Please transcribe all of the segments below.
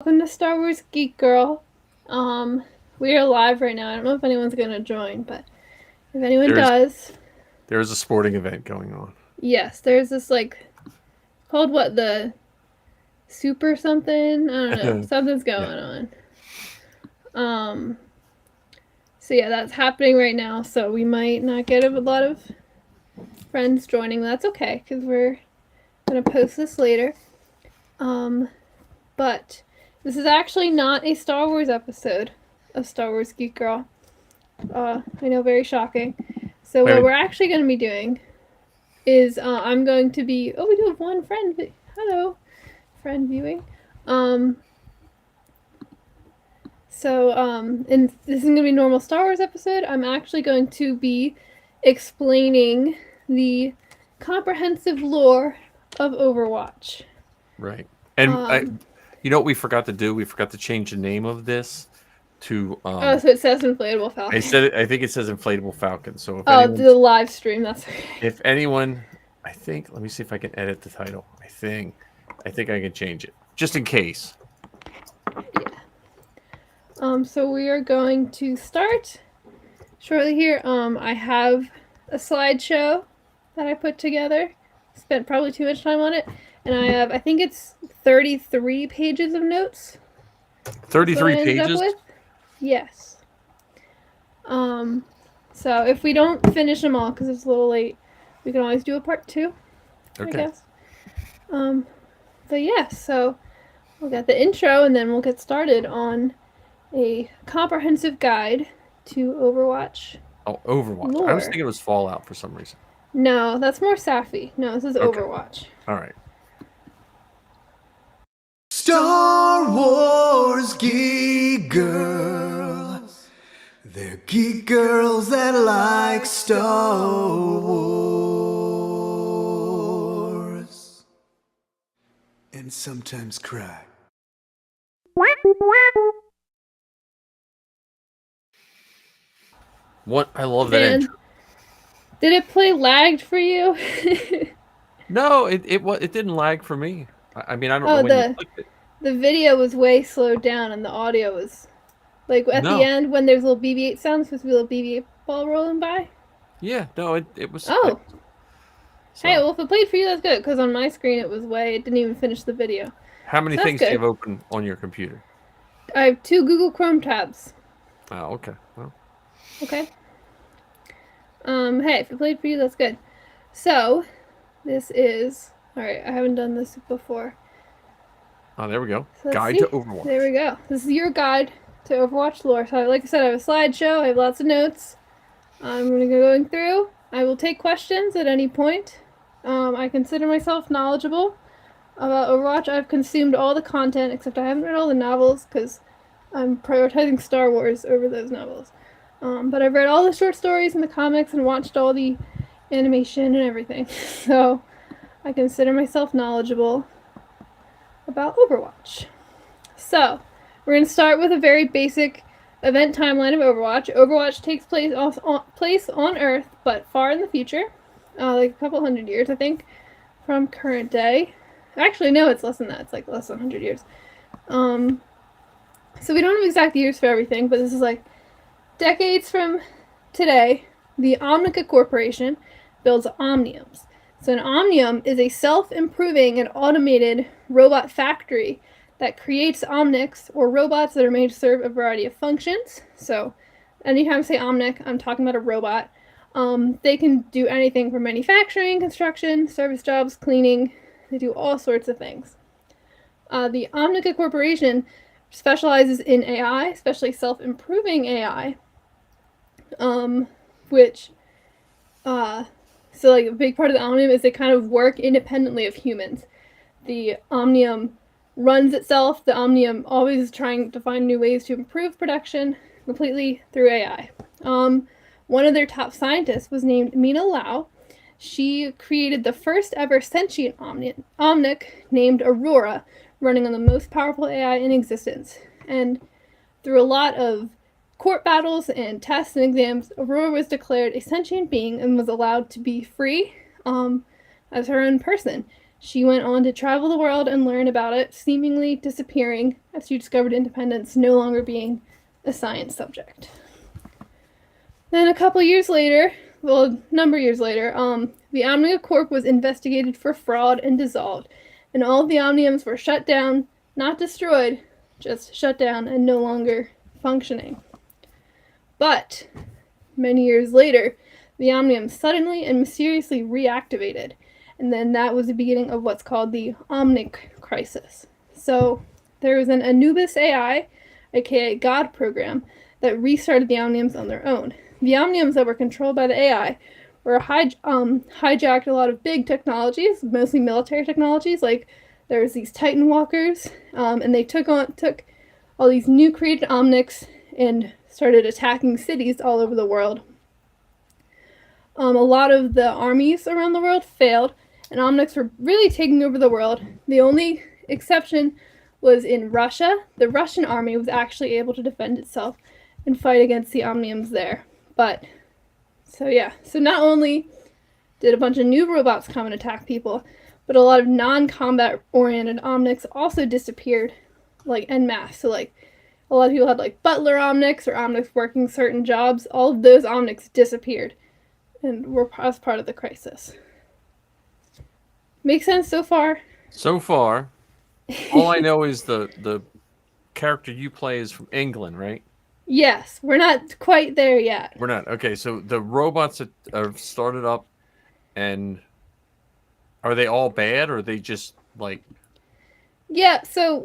Welcome to Star Wars Geek Girl. We are live right now. I don't know if anyone's gonna join, but if anyone There's does, there's a sporting event going on. yes, there's this called what, the Super something? I don't know. Something's Yeah. going on. Um so yeah, that's happening right now, so we might not get a lot of friends joining. That's okay, because we're gonna post this later. Um but this is actually not a Star Wars episode of Star Wars Geek Girl. I know, very shocking. So Wait, what wait. we're actually going to be doing is I'm going to be. Oh, we do have one friend. Hello, friend viewing. Um, and this is going to be a normal Star Wars episode. I'm actually going to be explaining the comprehensive lore of Overwatch. Right. And Um, you know what we forgot to do? We forgot to change the name of this to oh, so it says inflatable I falcon. said it, I think it says inflatable falcon. So Oh, the live stream. That's okay. if anyone I think let me see if I can edit the title. I think I can change it. Just in case. Yeah. So we are going to start shortly here. I have a slideshow that I put together. Spent probably too much time on it. And I think it's 33 pages of notes. That's what I 33 ended up pages? with. Yes. Um, so if we don't finish them all, because it's a little late, we can always do a part two, I Okay. guess. Um, but yeah, so we'll get the intro and then we'll get started on a comprehensive guide to Overwatch Oh, Overwatch. I was lore. thinking it was Fallout for some reason. No, that's more Safi. No, this is Okay. Overwatch. All right. Star Wars Geek Girls. They're geek girls that like Star Wars. And sometimes cry. What I love that Man, intro. did it play lagged for you? No, it didn't lag for me. I mean, I don't know Oh, when you the clicked it. the video was way slowed down and the audio was like at the No. end when there's little BB-8 sounds, supposed to be a little BB-8 ball rolling by. Yeah, no, it was Oh, fixed. hey, So, well if it played for you, that's good. Because on my screen it was way. It didn't even finish the video, how many so that's things do you good. have open on your computer? I have two Google Chrome tabs. Oh, okay. Well, Okay. Hey, if it played for you, that's good. So, this is all right. I haven't done this before. oh, there we go. So let's Guide to see. There Overwatch. we go. This is your guide to Overwatch lore. So, like I said, I have a slideshow. I have lots of notes. I'm going to go going through. I will take questions at any point. I consider myself knowledgeable about Overwatch. I've consumed all the content except I haven't read all the novels because I'm prioritizing Star Wars over those novels. But I've read all the short stories and the comics and watched all the animation and everything. So I consider myself knowledgeable about Overwatch. So, we're going to start with a very basic event timeline of Overwatch. Overwatch takes place on Earth, but far in the future, like a couple hundred years, I think, from current day. Actually, no, it's less than that. It's like less than 100 years. Um, so we don't have exact years for everything, but this is like decades from today. The Omnica Corporation builds Omniums. So an Omnium is a self-improving and automated robot factory that creates Omnics, or robots that are made to serve a variety of functions. So anytime I say Omnic, I'm talking about a robot. They can do anything from manufacturing, construction, service jobs, cleaning. They do all sorts of things. The Omnica Corporation specializes in AI, especially self-improving AI, which so like a big part of the Omnium is they kind of work independently of humans. The Omnium runs itself. The Omnium always is trying to find new ways to improve production completely through AI. One of their top scientists was named Mina Lau. She created the first ever sentient Omnic named Aurora, running on the most powerful AI in existence. And through a lot of court battles and tests and exams, Aurora was declared a sentient being and was allowed to be free as her own person. She went on to travel the world and learn about it, seemingly disappearing as she discovered independence, no longer being a science subject. Then a couple years later, well, a number of years later, the Omnia Corp was investigated for fraud and dissolved, and all of the Omniums were shut down, not destroyed, just shut down and no longer functioning. But many years later, the Omnium suddenly and mysteriously reactivated, and then that was the beginning of what's called the Omnic Crisis. So there was an Anubis AI, aka God program, that restarted the Omniums on their own. The Omniums that were controlled by the AI were hijacked a lot of big technologies, mostly military technologies, like there was these Titan walkers, and they took all these new created Omnics and started attacking cities all over the world. A lot of the armies around the world failed, and Omnics were really taking over the world. The only exception was in Russia. The Russian army was actually able to defend itself and fight against the Omniums there. But, so not only did a bunch of new robots come and attack people, but a lot of non-combat oriented Omnics also disappeared, like en masse. So like a lot of people had like butler Omnics or Omnics working certain jobs. All of those Omnics disappeared and were as part of the crisis. Make sense so far? So far, all I know is the character you play is from England, right? Yes, we're not quite there yet. We're not. Okay, so the robots that are started up, and are they all bad, or are they just like... Yeah, so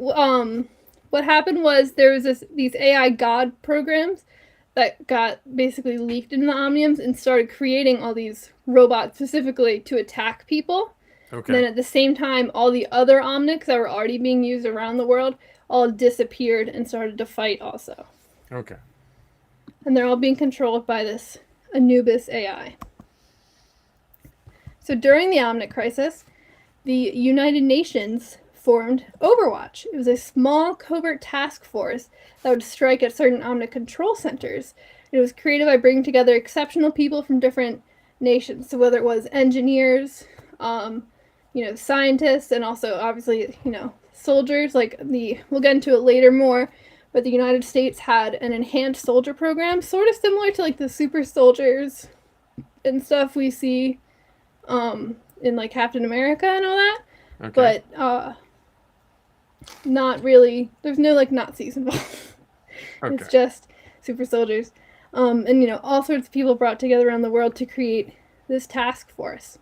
what happened was there was these AI God programs that got basically leaked into the Omniums and started creating all these robots specifically to attack people. Okay. And then at the same time, all the other Omnics that were already being used around the world all disappeared and started to fight also. Okay. And they're all being controlled by this Anubis AI. So during the Omnic crisis, the United Nations formed Overwatch. It was a small covert task force that would strike at certain Omnic control centers. It was created by bringing together exceptional people from different nations. So whether it was engineers, scientists, and also obviously, soldiers. We'll get into it later more, but the United States had an enhanced soldier program, sort of similar to like the super soldiers and stuff we see in like Captain America and all that. Okay. But not really. There's no like Nazis involved. Okay. It's just super soldiers. And all sorts of people brought together around the world to create this task force.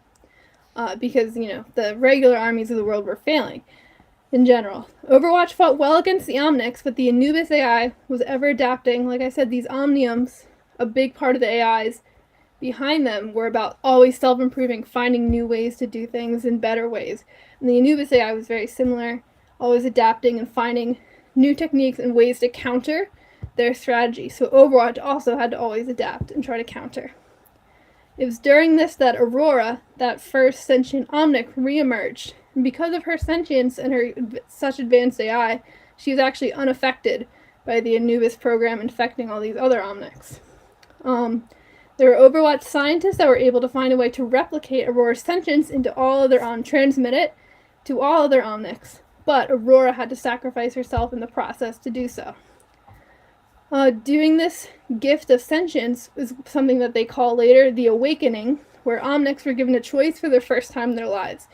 Because, the regular armies of the world were failing in general. Overwatch fought well against the Omnics, but the Anubis AI was ever adapting. Like I said, these Omniums, a big part of the AIs behind them were about always self-improving, finding new ways to do things in better ways. And the Anubis AI was very similar, always adapting and finding new techniques and ways to counter their strategy. So Overwatch also had to always adapt and try to counter. It was during this that Aurora, that first sentient Omnic, reemerged. And because of her sentience and her such advanced AI, she was actually unaffected by the Anubis program infecting all these other Omnics. There were Overwatch scientists that were able to find a way to replicate Aurora's sentience into all other transmit it to all other Omnics, but Aurora had to sacrifice herself in the process to do so. Doing this gift of sentience is something that they call later the Awakening, where Omnics were given a choice for the first time in their lives.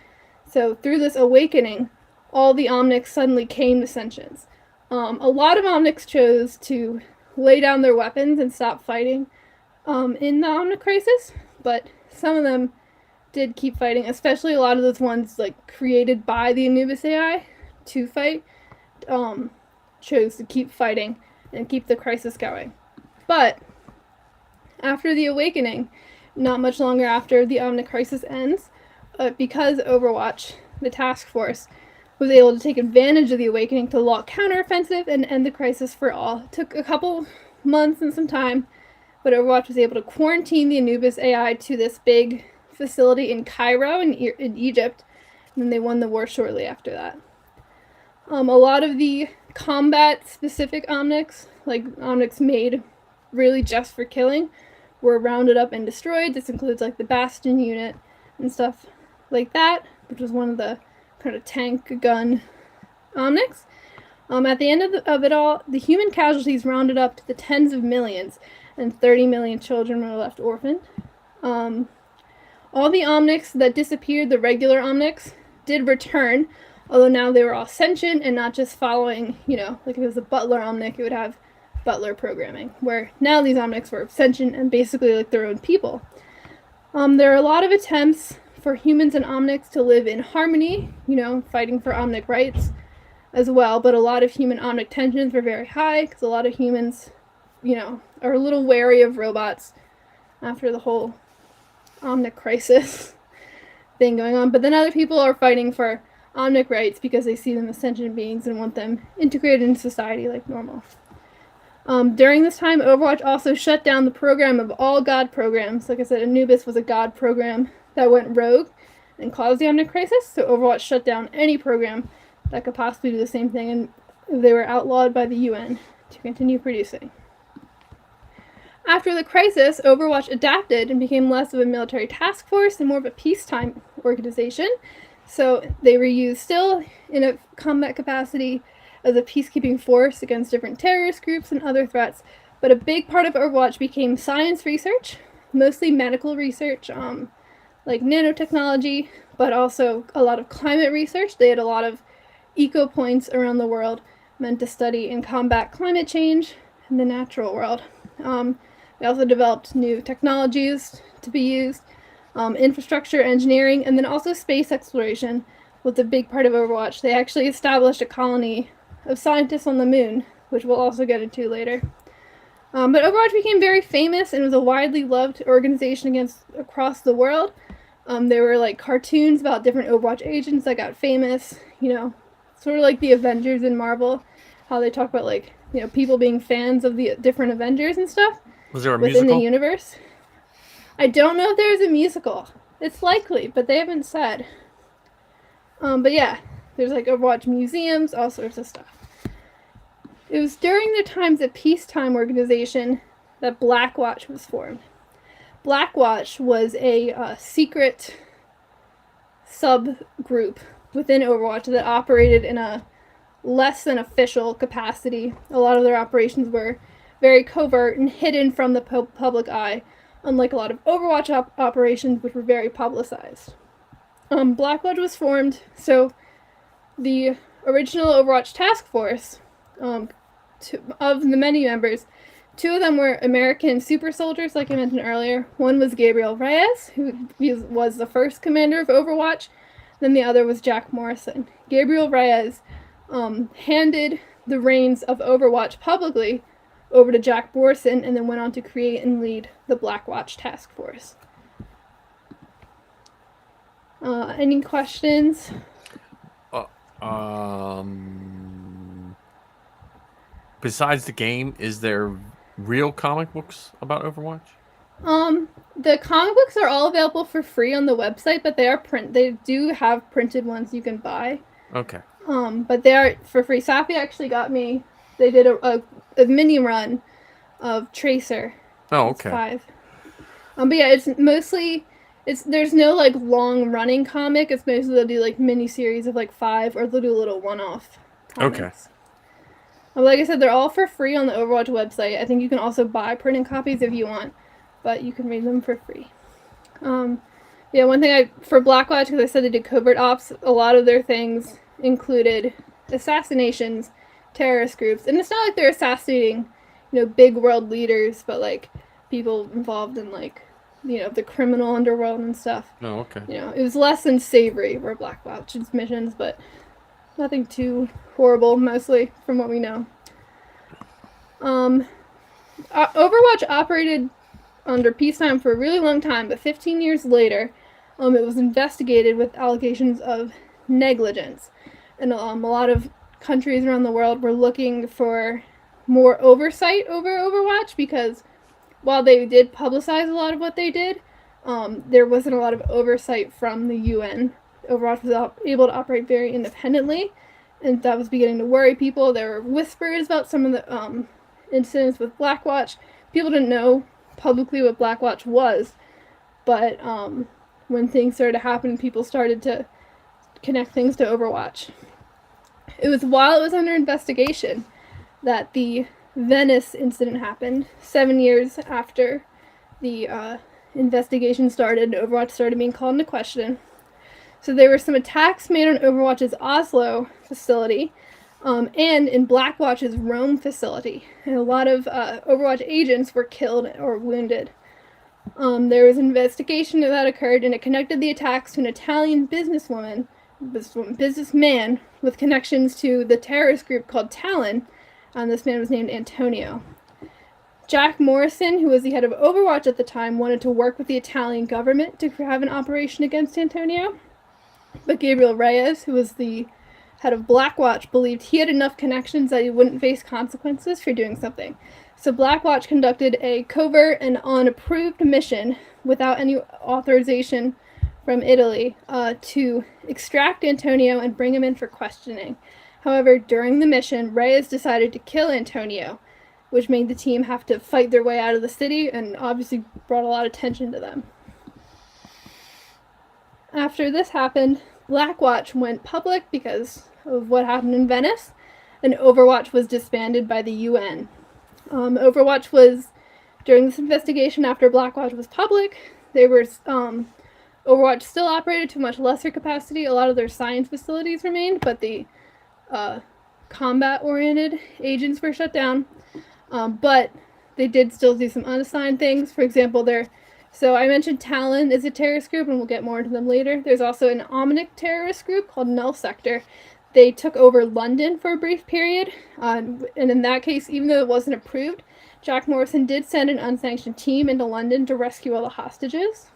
So through this awakening, all the Omnics suddenly came to sentience. A lot of Omnics chose to lay down their weapons and stop fighting in the Omnic crisis, but some of them did keep fighting, especially a lot of those ones like created by the Anubis AI to fight, chose to keep fighting and keep the crisis going. But after the awakening, not much longer after the Omnic crisis ends, because Overwatch, the task force, was able to take advantage of the awakening to launch counteroffensive and end the crisis for all. It took a couple months and some time, but Overwatch was able to quarantine the Anubis AI to this big facility in Cairo in Egypt, and then they won the war shortly after that. A lot of the combat-specific Omnics, like Omnics made really just for killing, were rounded up and destroyed. This includes like the Bastion unit and stuff like that, which was one of the kind of tank gun Omnics. At the end of it all, the human casualties rounded up to the tens of millions, and 30 million children were left orphaned. All the Omnics that disappeared, the regular Omnics, did return, although now they were all sentient and not just following, like if it was a Butler Omnic, it would have Butler programming, where now these Omnics were sentient and basically like their own people. There are a lot of attempts for humans and Omnics to live in harmony, fighting for Omnic rights as well, but a lot of human-Omnic tensions were very high because a lot of humans, are a little wary of robots after the whole Omnic crisis thing going on. But then other people are fighting for Omnic rights because they see them as sentient beings and want them integrated into society like normal. During this time, Overwatch also shut down the program of all God programs. Like I said, Anubis was a God program that went rogue and caused the Omnic crisis, so Overwatch shut down any program that could possibly do the same thing, and they were outlawed by the UN to continue producing. After the crisis, Overwatch adapted and became less of a military task force and more of a peacetime organization. So they were used still in a combat capacity as a peacekeeping force against different terrorist groups and other threats. But a big part of Overwatch became science research, mostly medical research, like nanotechnology, but also a lot of climate research. They had a lot of eco points around the world meant to study and combat climate change in the natural world. They also developed new technologies to be used, infrastructure, engineering, and then also space exploration was a big part of Overwatch. They actually established a colony of scientists on the moon, which we'll also get into later. But Overwatch became very famous and was a widely loved organization across the world. There were like cartoons about different Overwatch agents that got famous, sort of like the Avengers in Marvel, how they talk about like, people being fans of the different Avengers and stuff. Was there a within musical? The universe. I don't know if there's a musical. It's likely, but they haven't said. But yeah, there's like Overwatch museums, all sorts of stuff. It was during the times of peacetime organization that Blackwatch was formed. Blackwatch was a secret subgroup within Overwatch that operated in a less than official capacity. A lot of their operations were very covert and hidden from the public eye, unlike a lot of Overwatch operations, which were very publicized. Blackwatch was formed, so the original Overwatch task force, of the many members, 2 of them were American super soldiers, like I mentioned earlier. One was Gabriel Reyes, who was the first commander of Overwatch. Then the other was Jack Morrison. Gabriel Reyes handed the reins of Overwatch publicly over to Jack Morrison, and then went on to create and lead the Blackwatch task force. Any questions? Besides the game, is there real comic books about Overwatch? The comic books are all available for free on the website, but they do have printed ones you can buy. Okay. But they are for free. Safi actually got me. They did a mini run of Tracer. Oh, okay. 5. But yeah, it's mostly there's no like long running comic. It's mostly they'll do like mini series of like 5, or they'll do a little one-off comics. Okay. Like I said, they're all for free on the Overwatch website. I think you can also buy printed copies if you want, but you can read them for free. Yeah, one thing for Blackwatch, because I said they did covert ops, a lot of their things included assassinations, terrorist groups, and it's not like they're assassinating, big world leaders, but like people involved in like, the criminal underworld and stuff. Oh, okay. It was less than savory were Blackwatch's missions, but nothing too horrible, mostly from what we know. Overwatch operated under peacetime for a really long time, but 15 years later, it was investigated with allegations of negligence. And a lot of countries around the world were looking for more oversight over Overwatch, because while they did publicize a lot of what they did, there wasn't a lot of oversight from the UN. Overwatch was able to operate very independently, and that was beginning to worry people. There were whispers about some of the incidents with Blackwatch. People didn't know publicly what Blackwatch was, but when things started to happen, people started to connect things to Overwatch. It was while it was under investigation that the Venice incident happened, 7 years after the investigation started. Overwatch started being called into question. So there were some attacks made on Overwatch's Oslo facility, and in Blackwatch's Rome facility. And a lot of Overwatch agents were killed or wounded. There was an investigation that occurred, and it connected the attacks to an Italian businessman with connections to the terrorist group called Talon, and this man was named Antonio. Jack Morrison, who was the head of Overwatch at the time, wanted to work with the Italian government to have an operation against Antonio, but Gabriel Reyes, who was the head of Blackwatch, believed he had enough connections that he wouldn't face consequences for doing something. So Blackwatch conducted a covert and unapproved mission without any authorization from Italy to extract Antonio and bring him in for questioning. However, during the mission, Reyes decided to kill Antonio, which made the team have to fight their way out of the city and obviously brought a lot of tension to them. After this happened, Blackwatch went public because of what happened in Venice, and Overwatch was disbanded by the UN. Overwatch was, during this investigation after Blackwatch was public, Overwatch still operated to a much lesser capacity. A lot of their science facilities remained, but the combat-oriented agents were shut down. But they did still do some unassigned things. For example, so I mentioned Talon is a terrorist group, and we'll get more into them later. There's also an Omnic terrorist group called Null Sector. They took over London for a brief period, and in that case, even though it wasn't approved, Jack Morrison did send an unsanctioned team into London to rescue all the hostages.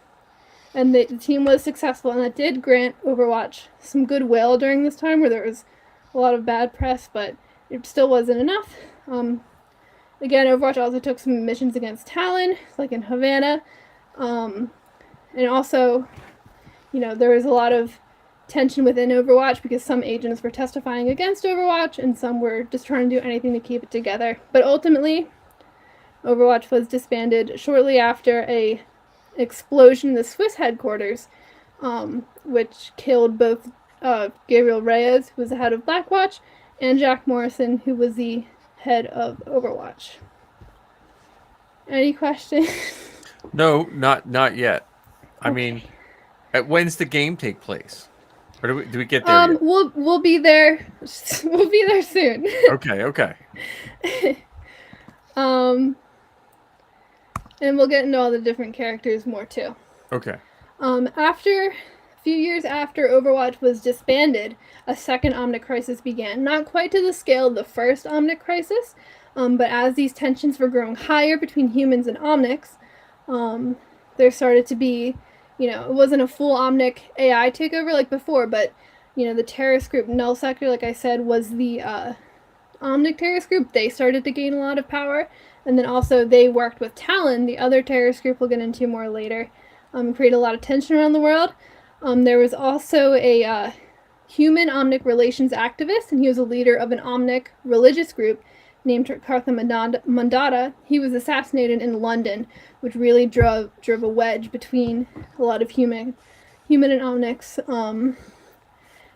And the team was successful, and that did grant Overwatch some goodwill during this time where there was a lot of bad press, but it still wasn't enough. Again, Overwatch also took some missions against Talon, like in Havana. And also, there was a lot of tension within Overwatch because some agents were testifying against Overwatch and some were just trying to do anything to keep it together. But ultimately, Overwatch was disbanded shortly after an explosion in the Swiss headquarters, which killed both Gabriel Reyes, who was the head of Blackwatch, and Jack Morrison, who was the head of Overwatch. Any questions? No, not yet. I mean, when's the game take place? Or do we get there yet? We'll be there. We'll be there soon. Okay. And we'll get into all the different characters more too. Okay. After a few years after Overwatch was disbanded, a second Omnic Crisis began. Not quite to the scale of the first Omnic Crisis, but as these tensions were growing higher between humans and Omnics, there started to be, it wasn't a full Omnic AI takeover like before, but, the terrorist group Null Sector, like I said, was the Omnic terrorist group. They started to gain a lot of power, and then also they worked with Talon, the other terrorist group we'll get into more later, create a lot of tension around the world. There was also a human Omnic relations activist, and he was a leader of an Omnic religious group named Kartha Mandata. He was assassinated in London, which really drove a wedge between a lot of human and Omnics.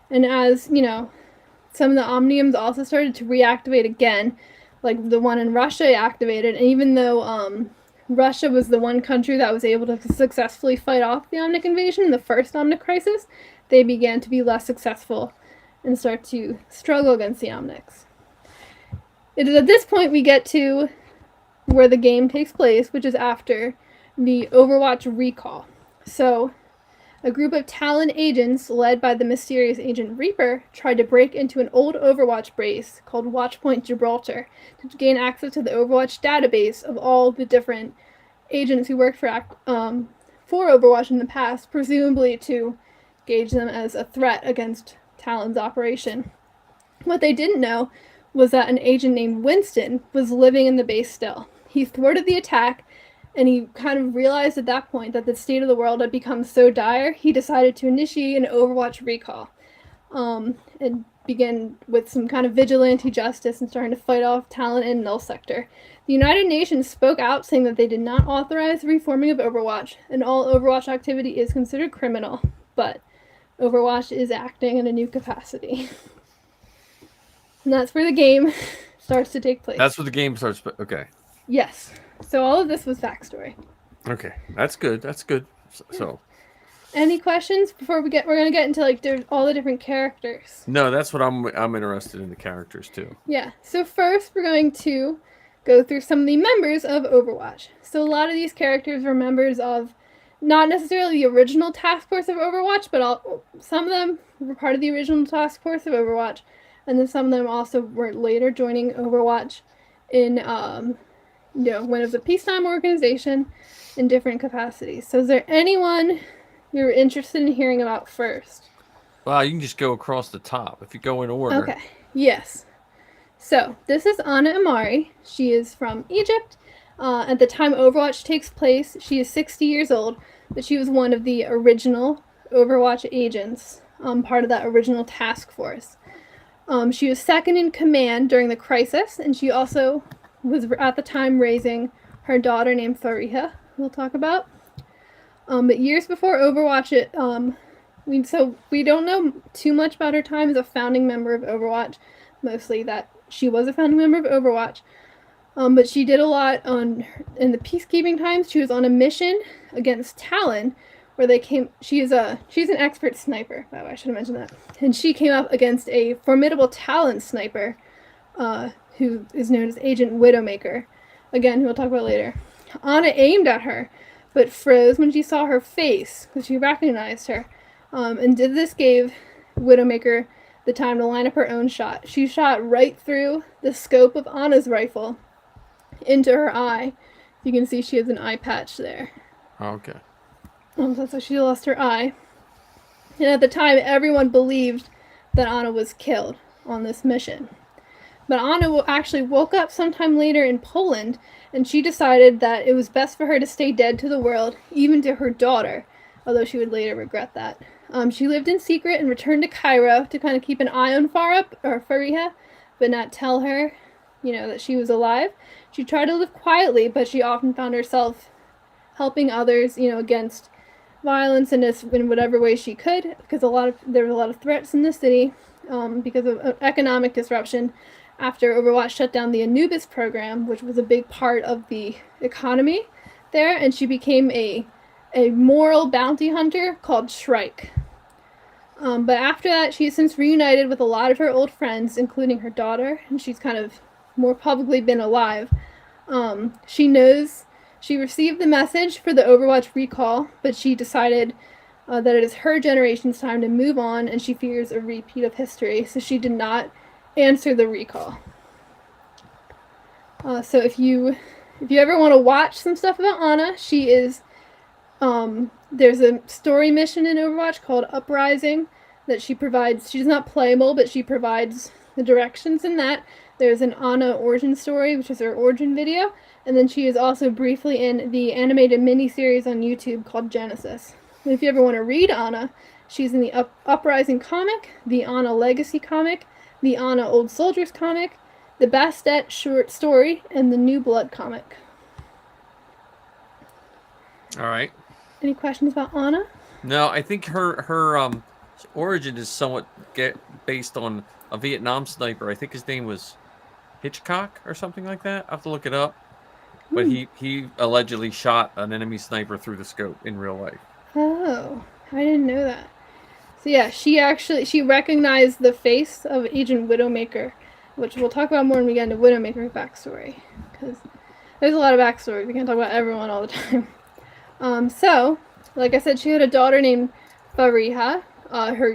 And as, some of the Omniums also started to reactivate again, like the one in Russia activated, and even though Russia was the one country that was able to successfully fight off the Omnic invasion in the first Omnic Crisis, they began to be less successful and start to struggle against the Omnics. It is at this point we get to where the game takes place, which is after the Overwatch recall. So, a group of Talon agents, led by the mysterious Agent Reaper, tried to break into an old Overwatch base called Watchpoint Gibraltar to gain access to the Overwatch database of all the different agents who worked for Overwatch in the past, presumably to gauge them as a threat against Talon's operation. What they didn't know was that an agent named Winston was living in the base still. He thwarted the attack, and he kind of realized at that point that the state of the world had become so dire, he decided to initiate an Overwatch recall. And begin with some kind of vigilante justice and starting to fight off Talon and Null Sector. The United Nations spoke out saying that they did not authorize the reforming of Overwatch, and all Overwatch activity is considered criminal, but Overwatch is acting in a new capacity. And that's where the game starts to take place. That's where the game starts. Okay. Yes. So all of this was backstory. Okay. That's good. That's good. So. Any questions before we're gonna get into like there's all the different characters. No, that's what I'm interested in, the characters too. Yeah. So first we're going to go through some of the members of Overwatch. So a lot of these characters were members of not necessarily the original task force of Overwatch, but some of them were part of the original task force of Overwatch, and then some of them also were later joining Overwatch in when it was a peacetime organization in different capacities. So is there anyone you're interested in hearing about first? Well, you can just go across the top if you go in order. Okay. Yes. So this is Ana Amari. She is from Egypt. At the time Overwatch takes place, she is 60 years old, but she was one of the original Overwatch agents, part of that original task force. She was second in command during the crisis, and she also was at the time raising her daughter named Fariha, we'll talk about. But years before Overwatch, we don't know too much about her time as a founding member of Overwatch, mostly that she was a founding member of Overwatch. But she did a lot in the peacekeeping times. She was on a mission against Talon, where she's an expert sniper. By the way, I should have mentioned that. And she came up against a formidable Talon sniper, who is known as Agent Widowmaker. Again, who we'll talk about later. Ana aimed at her, but froze when she saw her face, because she recognized her. And this gave Widowmaker the time to line up her own shot. She shot right through the scope of Ana's rifle into her eye. You can see she has an eye patch there. Okay. So she lost her eye. And at the time, everyone believed that Ana was killed on this mission. But Ana actually woke up sometime later in Poland, and she decided that it was best for her to stay dead to the world, even to her daughter, although she would later regret that. She lived in secret and returned to Cairo to kind of keep an eye on Fariha, but not tell her, that she was alive. She tried to live quietly, but she often found herself helping others, against violence in whatever way she could, because there were a lot of threats in the city because of economic disruption after Overwatch shut down the Anubis program, which was a big part of the economy there, and she became a moral bounty hunter called Shrike. But after that, she's since reunited with a lot of her old friends, including her daughter, and she's kind of more publicly been alive. She received the message for the Overwatch recall, but she decided that it is her generation's time to move on, and she fears a repeat of history, so she did not answer the recall. So if you ever want to watch some stuff about Ana, she is there's a story mission in Overwatch called Uprising that she provides. She's not playable, but she provides the directions in that. There's an Ana origin story, which is her origin video, and then she is also briefly in the animated miniseries on YouTube called Genesis. And if you ever want to read Ana, she's in the Uprising comic, the Ana Legacy comic, the Ana Old Soldiers comic, the Bastet short story, and the New Blood comic. All right. Any questions about Ana? No, I think her origin is somewhat based on a Vietnam sniper. I think his name was Hitchcock or something like that. I have to look it up. But he allegedly shot an enemy sniper through the scope in real life. Oh, I didn't know that. So yeah, she recognized the face of Agent Widowmaker, which we'll talk about more when we get into Widowmaker's backstory, because there's a lot of backstory. We can't talk about everyone all the time. So, like I said, she had a daughter named Fariha.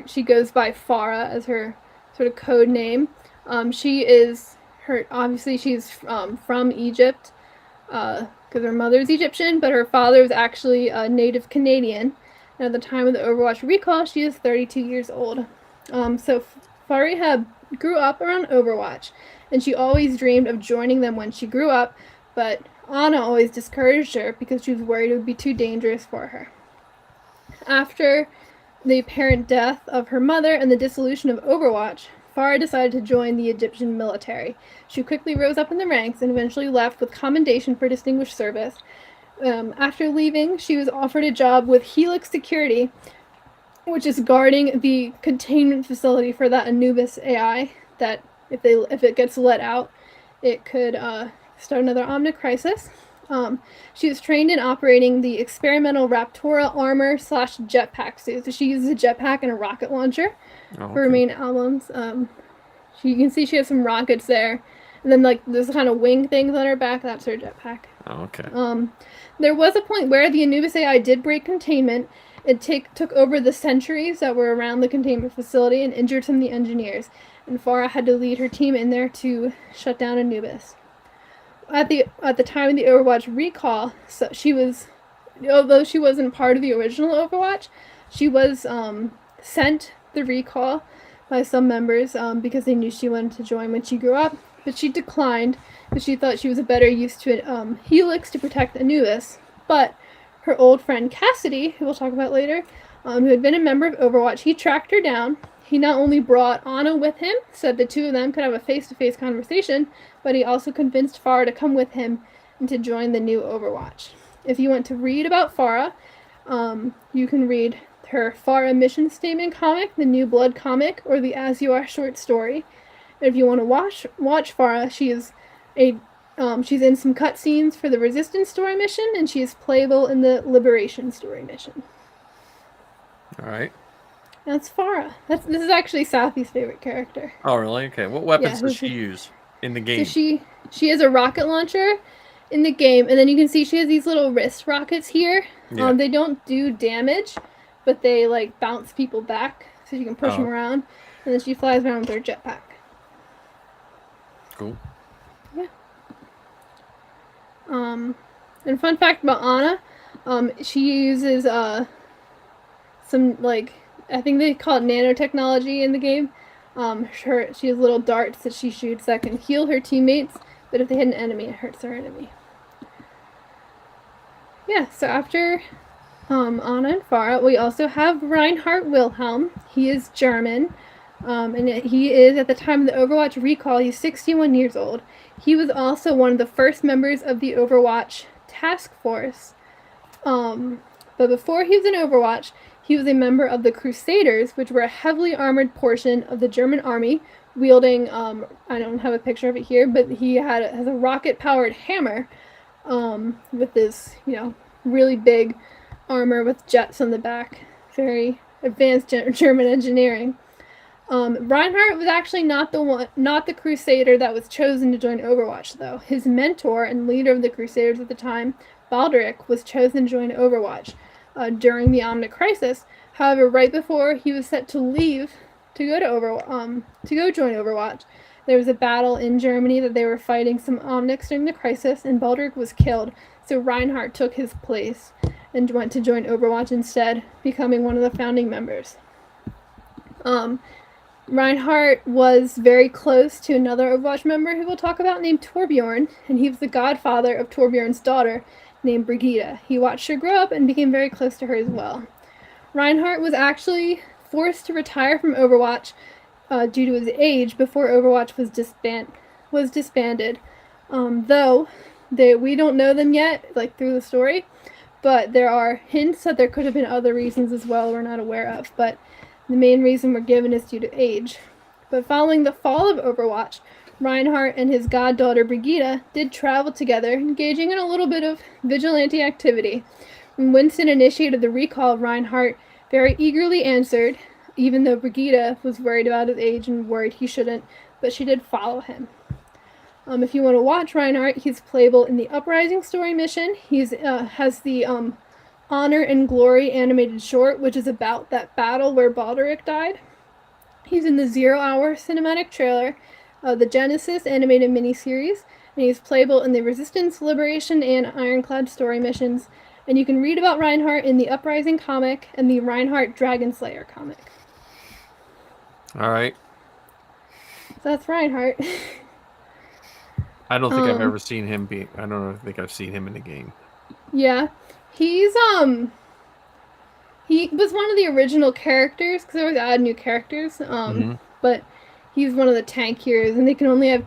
She goes by Farah as her sort of code name. Obviously she's from Egypt, because her mother's Egyptian, but her father was actually a native Canadian. And at the time of the Overwatch recall, she is 32 years old. So Fariha grew up around Overwatch, and she always dreamed of joining them when she grew up, but Ana always discouraged her because she was worried it would be too dangerous for her. After the apparent death of her mother and the dissolution of Overwatch, Farah decided to join the Egyptian military. She quickly rose up in the ranks and eventually left with commendation for distinguished service. After leaving, she was offered a job with Helix Security, which is guarding the containment facility for that Anubis AI. That if it gets let out, it could start another Omnic crisis. She was trained in operating the experimental Raptora armor / jetpack suit. So she uses a jetpack and a rocket launcher for her main albums. You can see she has some rockets there. And then, like, there's kind of wing things on her back. That's her jetpack. Oh, okay. There was a point where the Anubis AI did break containment. It took over the sentries that were around the containment facility and injured some of the engineers. And Farah had to lead her team in there to shut down Anubis. At the time of the Overwatch recall, so she was, although she wasn't part of the original Overwatch, she was sent the recall by some members because they knew she wanted to join when she grew up, but she declined because she thought she was a better use to Helix to protect Anubis. But her old friend Cassidy, who we'll talk about later, who had been a member of Overwatch, he tracked her down. He not only brought Ana with him, so the two of them could have a face-to-face conversation, but he also convinced Farah to come with him and to join the new Overwatch. If you want to read about Farah, you can read her Farah mission statement comic, the New Blood comic, or the As You Are short story. And if you want to watch Farah, she's in some cutscenes for the Resistance story mission, and she is playable in the Liberation story mission. All right. That's Farah. This is actually Safi's favorite character. Oh, really? Okay. What weapons does she use in the game? So she has a rocket launcher in the game, and then you can see she has these little wrist rockets here. Yeah. They don't do damage, but they like bounce people back, so you can push them around. And then she flies around with her jetpack. Cool. Yeah. And fun fact about Ana, she uses some, like, I think they call it nanotechnology in the game. She has little darts that she shoots that can heal her teammates, but if they hit an enemy, it hurts her enemy. Yeah, so after Ana and Farah, we also have Reinhard Wilhelm. He is German, and he is, at the time of the Overwatch recall, he's 61 years old. He was also one of the first members of the Overwatch task force. But before he was in Overwatch, he was a member of the Crusaders, which were a heavily armored portion of the German army, wielding, I don't have a picture of it here, but he has a rocket-powered hammer, with this, really big armor with jets on the back. Very advanced German engineering. Reinhardt was actually not the Crusader that was chosen to join Overwatch, though. His mentor and leader of the Crusaders at the time, Baldric, was chosen to join Overwatch during the Omnic Crisis. However, right before he was set to leave to go join Overwatch, there was a battle in Germany that they were fighting some Omnics during the Crisis, and Baldric was killed. So Reinhardt took his place and went to join Overwatch instead, becoming one of the founding members. Reinhardt was very close to another Overwatch member who we'll talk about named Torbjorn, and he was the godfather of Torbjorn's daughter named Brigitte. He watched her grow up and became very close to her as well. Reinhardt was actually forced to retire from Overwatch due to his age before Overwatch was disbanded. Though we don't know them yet, like through the story, but there are hints that there could have been other reasons as well we're not aware of, but the main reason we're given is due to age. But following the fall of Overwatch, Reinhardt and his goddaughter Brigitte did travel together, engaging in a little bit of vigilante activity. When Winston initiated the recall, Reinhardt very eagerly answered, even though Brigitte was worried about his age and worried he shouldn't, but she did follow him. If you want to watch Reinhardt, he's playable in the Uprising story mission. He has the Honor and Glory animated short, which is about that battle where Baldric died. He's in the 0 Hour cinematic trailer, the Genesis animated miniseries, and he's playable in the Resistance, Liberation, and Ironclad story missions. And you can read about Reinhardt in the Uprising comic and the Reinhardt Dragon Slayer comic. All right. So that's Reinhardt. I don't think I've ever seen him I don't think I've seen him in the game. Yeah. He was one of the original characters, because they always add new characters, but he's one of the tank heroes, and they can only have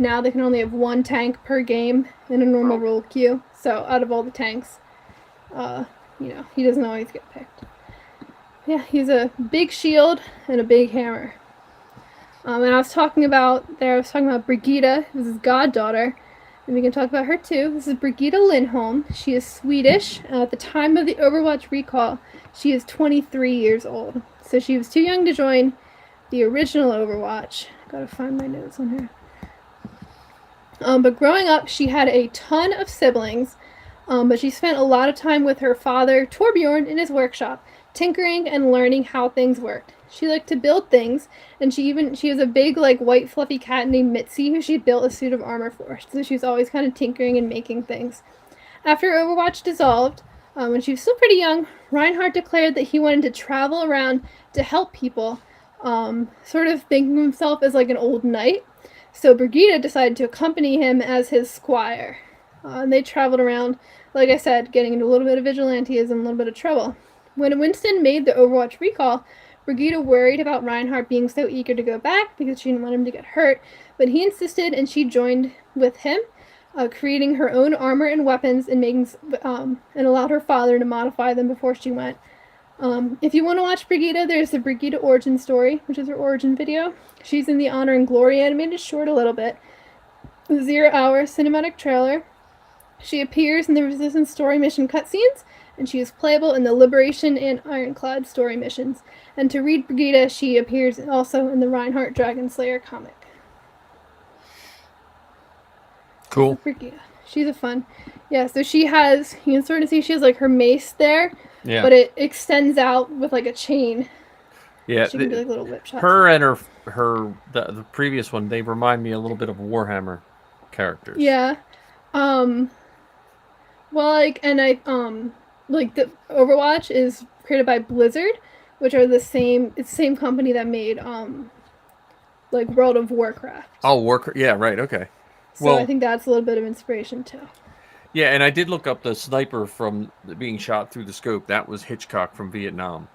one tank per game in a normal role queue, so out of all the tanks, he doesn't always get picked. Yeah, he's a big shield and a big hammer. And I was talking about Brigitte, who's his goddaughter, and we can talk about her too. This is Brigitte Lindholm. She is Swedish. At the time of the Overwatch recall, she is 23 years old. So she was too young to join the original Overwatch. Gotta find my notes on her. But growing up, she had a ton of siblings, but she spent a lot of time with her father, Torbjorn, in his workshop, tinkering and learning how things worked. She liked to build things, and she has a big, like, white fluffy cat named Mitzi who she built a suit of armor for. So she was always kind of tinkering and making things. After Overwatch dissolved, when she was still pretty young, Reinhardt declared that he wanted to travel around to help people, sort of thinking of himself as like an old knight. So Brigitte decided to accompany him as his squire. And they traveled around, like I said, getting into a little bit of vigilantism, a little bit of trouble. When Winston made the Overwatch recall, Brigitte worried about Reinhardt being so eager to go back because she didn't want him to get hurt, but he insisted and she joined with him, creating her own armor and weapons and and allowed her father to modify them before she went. If you want to watch Brigitte, there's the Brigitte origin story, which is her origin video. She's in the Honor and Glory animated short a little bit. The 0-hour cinematic trailer. She appears in the Resistance story mission cutscenes, and she is playable in the Liberation and Ironclad story missions. And to read Brigitte, she appears also in the Reinhardt Dragon Slayer comic. Cool. Brigitte. She's a fun. Yeah, so she has, you can sort of see she has like her mace there, Yeah. but it extends out with like a chain. Yeah. She can do like little whip shots. Her and the previous one, they remind me a little bit of Warhammer characters. Yeah. Well, like, and like the Overwatch is created by Blizzard, which are it's the same company that made, like World of Warcraft. Oh, Warcraft. Yeah, right. Okay. So Well, I think that's a little bit of inspiration too. yeah, and I did look up the sniper from being shot through the scope. That was Hitchcock from Vietnam.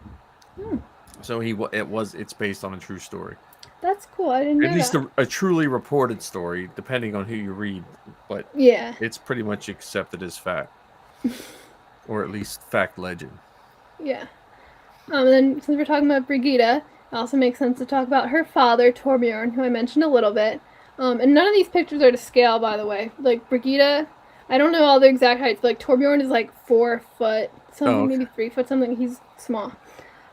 So it's based on a true story. That's cool. I didn't know At least that. a truly reported story, depending on who you read. But Yeah. it's pretty much accepted as fact, or at least fact legend. Yeah. And then since we're talking about Brigitte, it also makes sense to talk about her father, Torbjorn, who I mentioned a little bit. And none of these pictures are to scale, by the way. Like Brigitte, I don't know all the exact heights, but like Torbjorn is like 4 foot something, maybe 3 foot something. He's small.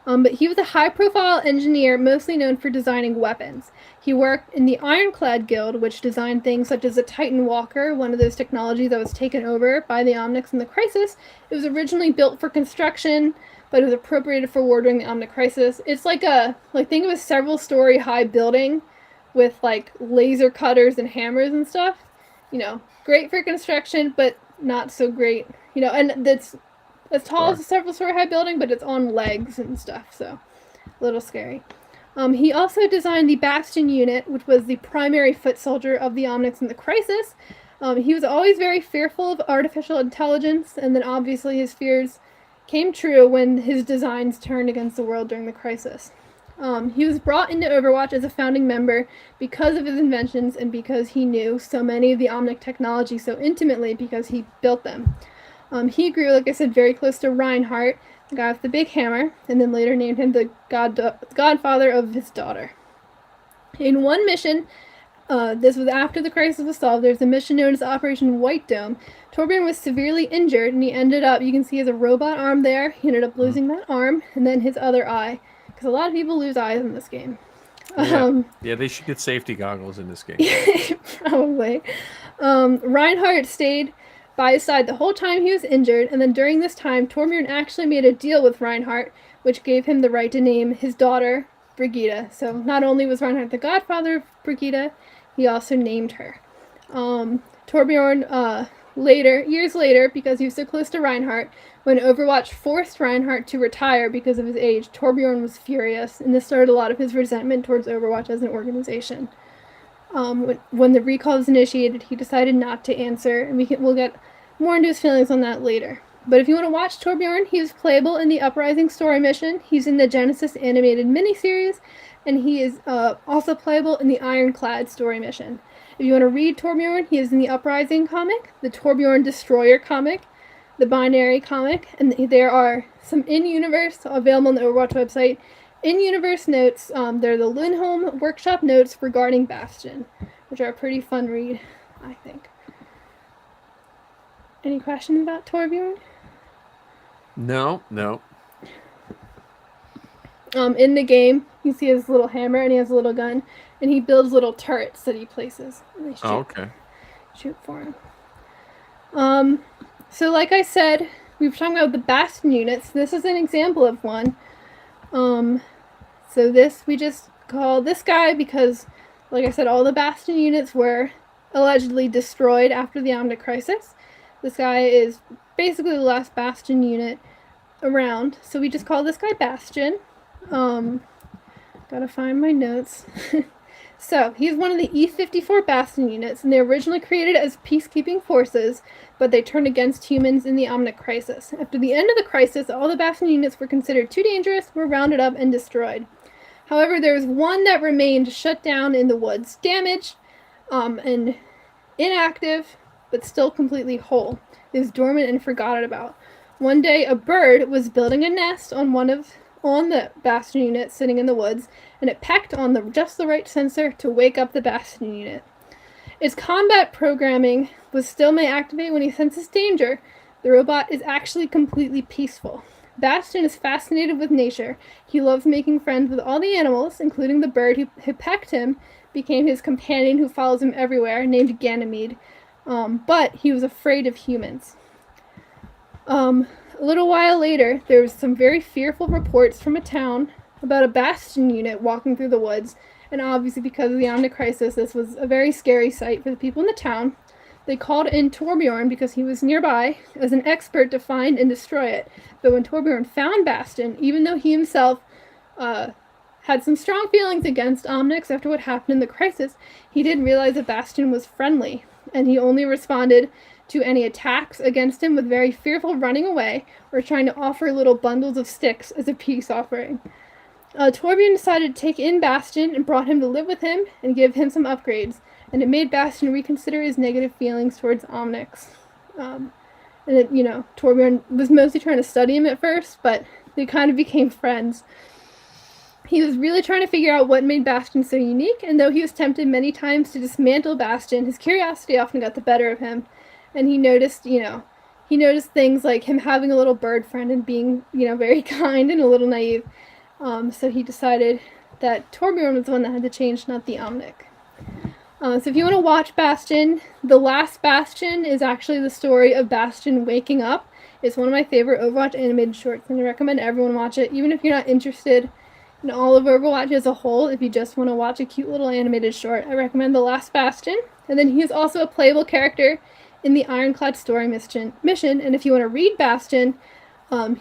But he was a high-profile engineer, mostly known for designing weapons. He worked in the Ironclad Guild, which designed things such as the Titan Walker, one of those technologies that was taken over by the Omnics in the Crisis. It was originally built for construction, but it was appropriated for war during the Omnic Crisis. It's like think of a several-story high building with like laser cutters and hammers and stuff. You know, great for construction, but not so great. You know, and that's as tall as a several-story high building, but it's on legs and stuff, so a little scary. He also designed the Bastion unit, which was the primary foot soldier of the Omnics in the Crisis. He was always very fearful of artificial intelligence, and then obviously his fears came true when his designs turned against the world during the Crisis. He was brought into Overwatch as a founding member because of his inventions and because he knew so many of the Omnic technology so intimately because he built them. He grew, like I said, very close to Reinhardt, the guy with the big hammer, and then later named him the godfather of his daughter. In one mission, this was after the crisis was solved, there's a mission known as Operation White Dome. Torbjorn was severely injured, and he ended up, you can see his robot arm there, he ended up losing that arm, and then his other eye, because a lot of people lose eyes in this game. Yeah, they should get safety goggles in this game. Probably. Reinhardt stayed by his side the whole time he was injured, and then during this time, Torbjorn actually made a deal with Reinhardt, which gave him the right to name his daughter Brigitte. So not only was Reinhardt the godfather of Brigitte, he also named her. Torbjorn, years later, because he was so close to Reinhardt, when Overwatch forced Reinhardt to retire because of his age, Torbjorn was furious, and this started a lot of his resentment towards Overwatch as an organization. When the recall was initiated, he decided not to answer, and we'll get more into his feelings on that later. But if you want to watch Torbjorn, he was playable in the Uprising story mission. He's in the Genesis animated miniseries, and he is also playable in the Ironclad story mission. If you want to read Torbjorn, he is in the Uprising comic, the Torbjorn Destroyer comic, the binary comic, and there are some in-universe available on the Overwatch website. In-universe notes. They're the Lindholm Workshop notes regarding Bastion, which are a pretty fun read, I think. Any questions about Torbjorn? No. In the game, you see his little hammer and he has a little gun, and he builds little turrets that he places. And they shoot, Okay. shoot for him. So like I said, we were talking about the Bastion units. This is an example of one. So this, we just call this guy because, like I said, all the Bastion units were allegedly destroyed after the Omnic Crisis. This guy is basically the last Bastion unit around, so we just call this guy Bastion. Gotta find my notes. So, he's one of the E-54 Bastion units, and they were originally created as peacekeeping forces, but they turned against humans in the Omnic Crisis. After the end of the crisis, all the Bastion units were considered too dangerous, were rounded up, and destroyed. However, there was one that remained shut down in the woods, damaged, and inactive, but still completely whole. It was dormant and forgotten about. One day, a bird was building a nest on the Bastion unit sitting in the woods, and it pecked on just the right sensor to wake up the Bastion unit. Its combat programming was still may activate when he senses danger. The robot is actually completely peaceful. Bastion is fascinated with nature. He loves making friends with all the animals, including the bird who pecked him, became his companion who follows him everywhere, named Ganymede. But he was afraid of humans. A little while later, there was some very fearful reports from a town about a Bastion unit walking through the woods, and obviously because of the Omnic Crisis, this was a very scary sight for the people in the town. They called in Torbjorn because he was nearby as an expert to find and destroy it. But when Torbjorn found Bastion, even though he himself had some strong feelings against Omnics after what happened in the Crisis, he did realize that Bastion was friendly, and he only responded to any attacks against him with very fearful running away or trying to offer little bundles of sticks as a peace offering. Torbjorn decided to take in Bastion and brought him to live with him and give him some upgrades, and it made Bastion reconsider his negative feelings towards Omnics. Torbjorn was mostly trying to study him at first, but they kind of became friends. He was really trying to figure out what made Bastion so unique, and though he was tempted many times to dismantle Bastion, his curiosity often got the better of him, and he noticed things like him having a little bird friend and being, very kind and a little naive. So he decided that Torbjorn was the one that had to change, not the Omnic. So if you want to watch Bastion, The Last Bastion is actually the story of Bastion waking up. It's one of my favorite Overwatch animated shorts, and I recommend everyone watch it, even if you're not interested in all of Overwatch as a whole. If you just want to watch a cute little animated short, I recommend The Last Bastion. And then he is also a playable character in the Ironclad story mission. And if you want to read Bastion,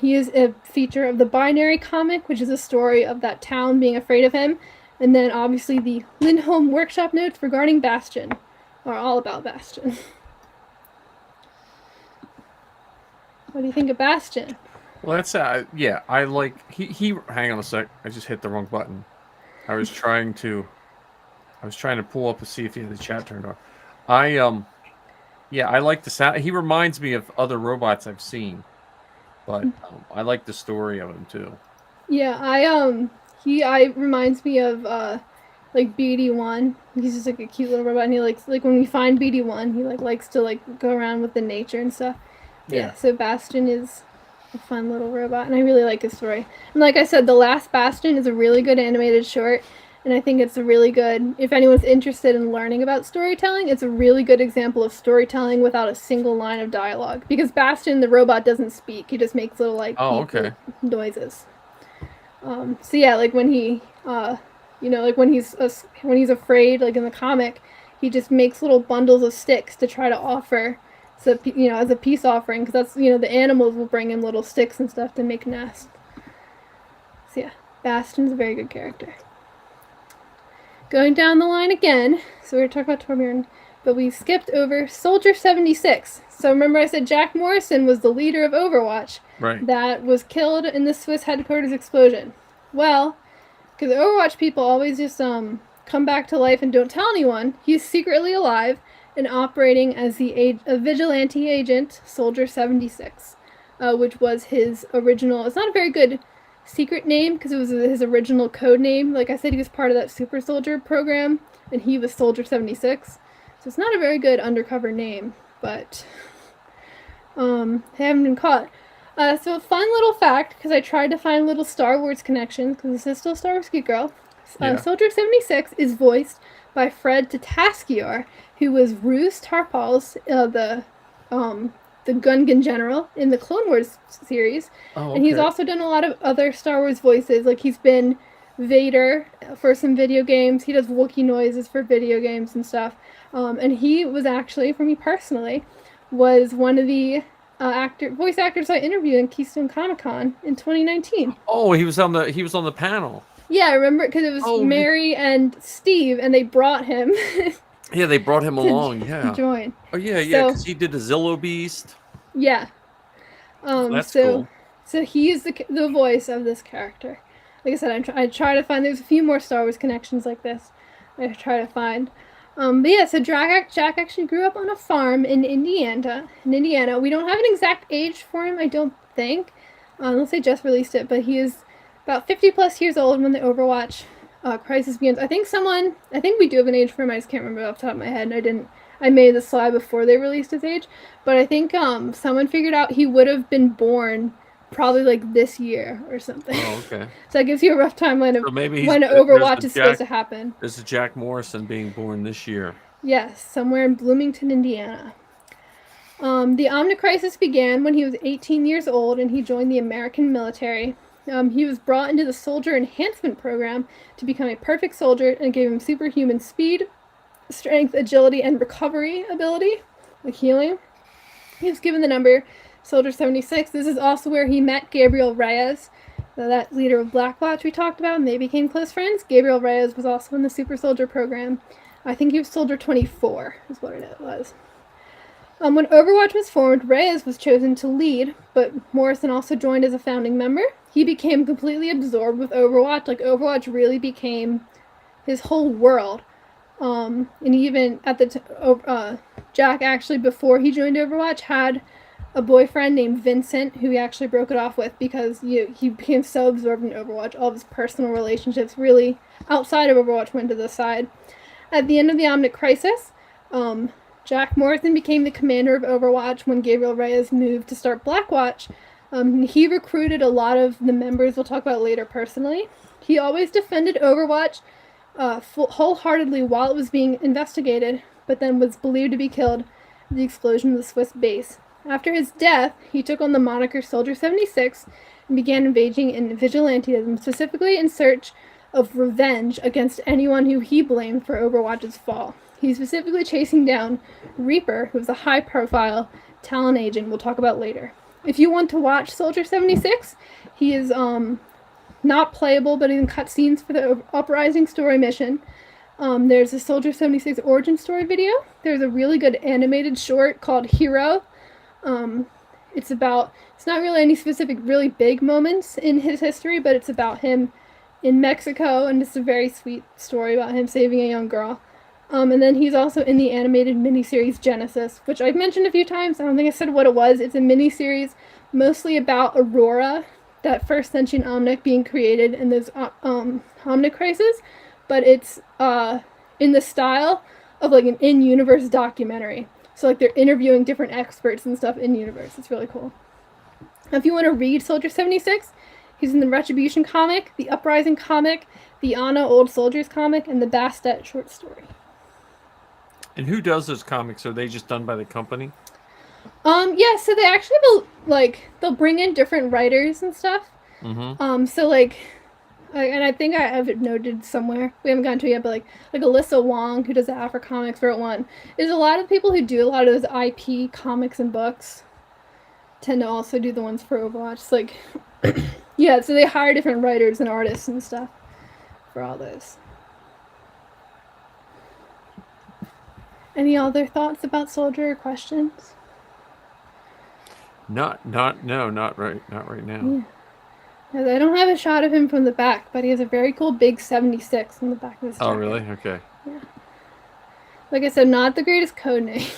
he is a feature of the Binary comic, which is a story of that town being afraid of him. And then obviously the Lindholm Workshop notes regarding Bastion are all about Bastion. What do you think of Bastion? Well, that's I like he. Hang on a sec. I just hit the wrong button. I was trying to pull up to see if he had the chat turned on. I like the sound. He reminds me of other robots I've seen, but I like the story of him too. Yeah, he reminds me of like BD1. He's just like a cute little robot, and he likes, like, when we find BD1, he likes to go around with the nature and stuff. Yeah. So Bastion is a fun little robot, and I really like his story. And like I said, The Last Bastion is a really good animated short, and I think it's a really good, if anyone's interested in learning about storytelling, it's a really good example of storytelling without a single line of dialogue. Because Bastion, the robot, doesn't speak; he just makes little beep noises. So yeah, like when he, when he's afraid, like in the comic, he just makes little bundles of sticks to try to offer, so as a peace offering, because that's, the animals will bring him little sticks and stuff to make nests. So yeah, Bastion's a very good character. Going down the line again, so we were talking about Torbjorn, but we skipped over Soldier 76. So remember I said Jack Morrison was the leader of Overwatch. Right. That was killed in the Swiss headquarters explosion. Well, because Overwatch people always just come back to life and don't tell anyone, he's secretly alive, and operating as a vigilante agent, Soldier 76, which was his original. It's not a very good secret name because it was his original code name. Like I said, he was part of that super soldier program, and he was Soldier 76. So it's not a very good undercover name, but they haven't been caught. So a fun little fact, because I tried to find little Star Wars connections, because this is still Star Wars Geek Girl. Yeah. Soldier 76 is voiced by Fred Tatasciore, who was Roose Tarpal's the Gungan general in the Clone Wars series. Oh, okay. And he's also done a lot of other Star Wars voices. Like he's been Vader for some video games. He does Wookiee noises for video games and stuff. And he was actually, for me personally, was one of the voice actors I interviewed in Keystone Comic-Con in 2019. Oh, he was on the panel. Yeah, I remember because it was Mary and Steve, and they brought him. Yeah, they brought him along. Yeah. To join. Oh yeah, because he did the Zillow Beast. Yeah. That's cool. So he is the voice of this character. Like I said, I try to find. There's a few more Star Wars connections like this. I try to find. But yeah, so Jack actually grew up on a farm in Indiana. We don't have an exact age for him, I don't think, unless they just released it. But he is about 50 plus years old when the Overwatch crisis begins. I think we do have an age for him. I just can't remember off the top of my head. And I made the slide before they released his age. But I think someone figured out he would have been born probably like this year or something. Oh, okay. So that gives you a rough timeline of So maybe when Overwatch is supposed to happen. This is Jack Morrison being born this year. Yes, somewhere in Bloomington, Indiana. The Omnicrisis began when he was 18 years old and he joined the American military. He was brought into the Soldier Enhancement Program to become a perfect soldier and gave him superhuman speed, strength, agility, and recovery ability, like healing. He was given the number Soldier 76. This is also where he met Gabriel Reyes, that leader of Blackwatch we talked about, and they became close friends. Gabriel Reyes was also in the Super Soldier program. I think he was Soldier 24 is what it was. When Overwatch was formed, Reyes was chosen to lead, but Morrison also joined as a founding member. He became completely absorbed with Overwatch. Like, Overwatch really became his whole world. And even at Jack actually, before he joined Overwatch, had a boyfriend named Vincent, who he actually broke it off with because he became so absorbed in Overwatch. All of his personal relationships, really, outside of Overwatch, went to the side. At the end of the Omnicrisis, Jack Morrison became the commander of Overwatch when Gabriel Reyes moved to start Blackwatch. He recruited a lot of the members we'll talk about later personally. He always defended Overwatch wholeheartedly while it was being investigated, but then was believed to be killed at the explosion of the Swiss base. After his death, he took on the moniker Soldier 76 and began engaging in vigilantism, specifically in search of revenge against anyone who he blamed for Overwatch's fall. He's specifically chasing down Reaper, who's a high-profile Talon agent we'll talk about later. If you want to watch Soldier 76, he is not playable, but in cutscenes for the Uprising story mission. There's a Soldier 76 origin story video. There's a really good animated short called Hero. It's not really any specific really big moments in his history, but it's about him in Mexico, and it's a very sweet story about him saving a young girl. And then he's also in the animated miniseries Genesis, which I've mentioned a few times. I don't think I said what it was. It's a miniseries mostly about Aurora, that first sentient Omnic being created in those Omnicrisis, but it's in the style of like an in-universe documentary. So like they're interviewing different experts and stuff in-universe. It's really cool. If you want to read Soldier 76, he's in the Retribution comic, the Uprising comic, the Anna Old Soldiers comic, and the Bastet short story. And who does those comics? Are they just done by the company? Yeah, so they actually they'll bring in different writers and stuff. Mm-hmm. So and I think I have it noted somewhere. We haven't gotten to it yet, but like Alyssa Wong, who does the Afro Comics, wrote one. There's a lot of people who do a lot of those IP comics and books tend to also do the ones for Overwatch. It's like, yeah, so they hire different writers and artists and stuff for all those. Any other thoughts about Soldier or questions? Not right now. Yeah. I don't have a shot of him from the back, but he has a very cool big 76 on the back of his jacket. Oh, really? Okay. Yeah. Like I said, not the greatest code name.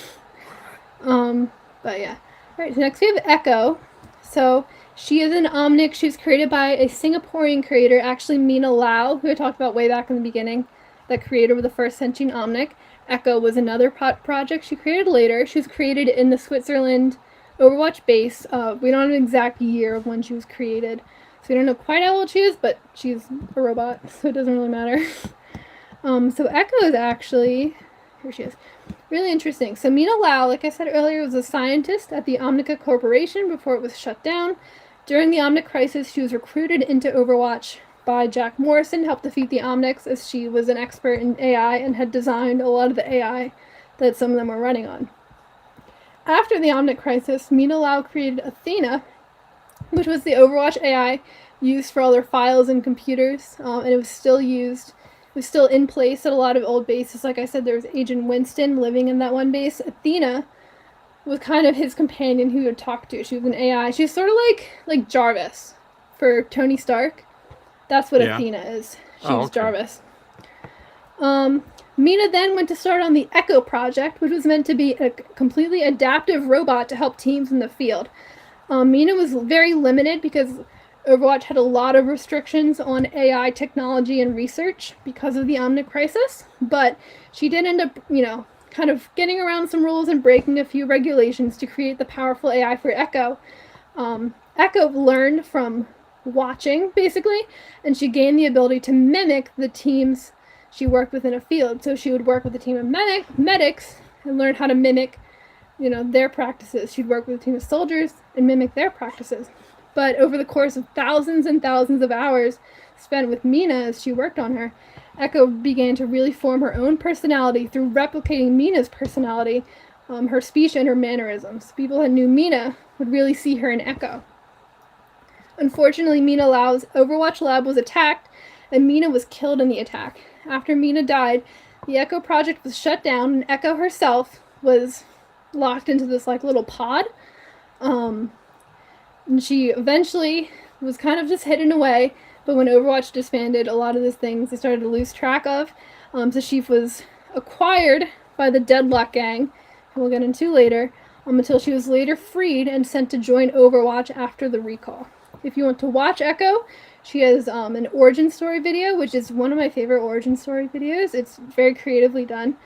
But yeah. Alright, so next we have Echo. So she is an Omnic. She was created by a Singaporean creator, actually Mina Lau, who I talked about way back in the beginning, the creator of the first sentient Omnic. Echo was another project she created later. She was created in the Switzerland Overwatch base. We don't have an exact year of when she was created, so we don't know quite how old she is, but she's a robot, so it doesn't really matter. So Echo is actually, here she is, really interesting. So Mina Lau, like I said earlier, was a scientist at the Omnica Corporation before it was shut down. During the Omnic crisis, she was recruited into Overwatch by Jack Morrison to help defeat the Omnics, as she was an expert in AI and had designed a lot of the AI that some of them were running on. After the Omnic crisis, Mina Lau created Athena, which was the Overwatch AI used for all their files and computers, and it was still used. It was still in place at a lot of old bases. Like I said, there was Agent Winston living in that one base. Athena was kind of his companion who he would talk to. She was an AI. She was sort of like Jarvis for Tony Stark. That's what Athena is. She was Jarvis. Mina then went to start on the Echo project, which was meant to be a completely adaptive robot to help teams in the field. Mina was very limited because Overwatch had a lot of restrictions on AI technology and research because of the Omnic crisis, but she did end up, kind of getting around some rules and breaking a few regulations to create the powerful AI for Echo. Echo learned from watching, basically, and she gained the ability to mimic the teams she worked with in a field. So she would work with a team of medics and learn how to mimic, their practices. She'd work with a team of soldiers and mimic their practices. But over the course of thousands and thousands of hours spent with Mina as she worked on her, Echo began to really form her own personality through replicating Mina's personality, her speech and her mannerisms. People that knew Mina would really see her in Echo. Unfortunately, Mina Lau's Overwatch lab was attacked, and Mina was killed in the attack. After Mina died, the Echo project was shut down, and Echo herself was locked into this little pod. And she eventually was kind of just hidden away, but when Overwatch disbanded, a lot of these things they started to lose track of. So she was acquired by the Deadlock Gang, who we'll get into later, until she was later freed and sent to join Overwatch after the recall. If you want to watch Echo, she has an origin story video, which is one of my favorite origin story videos. It's very creatively done.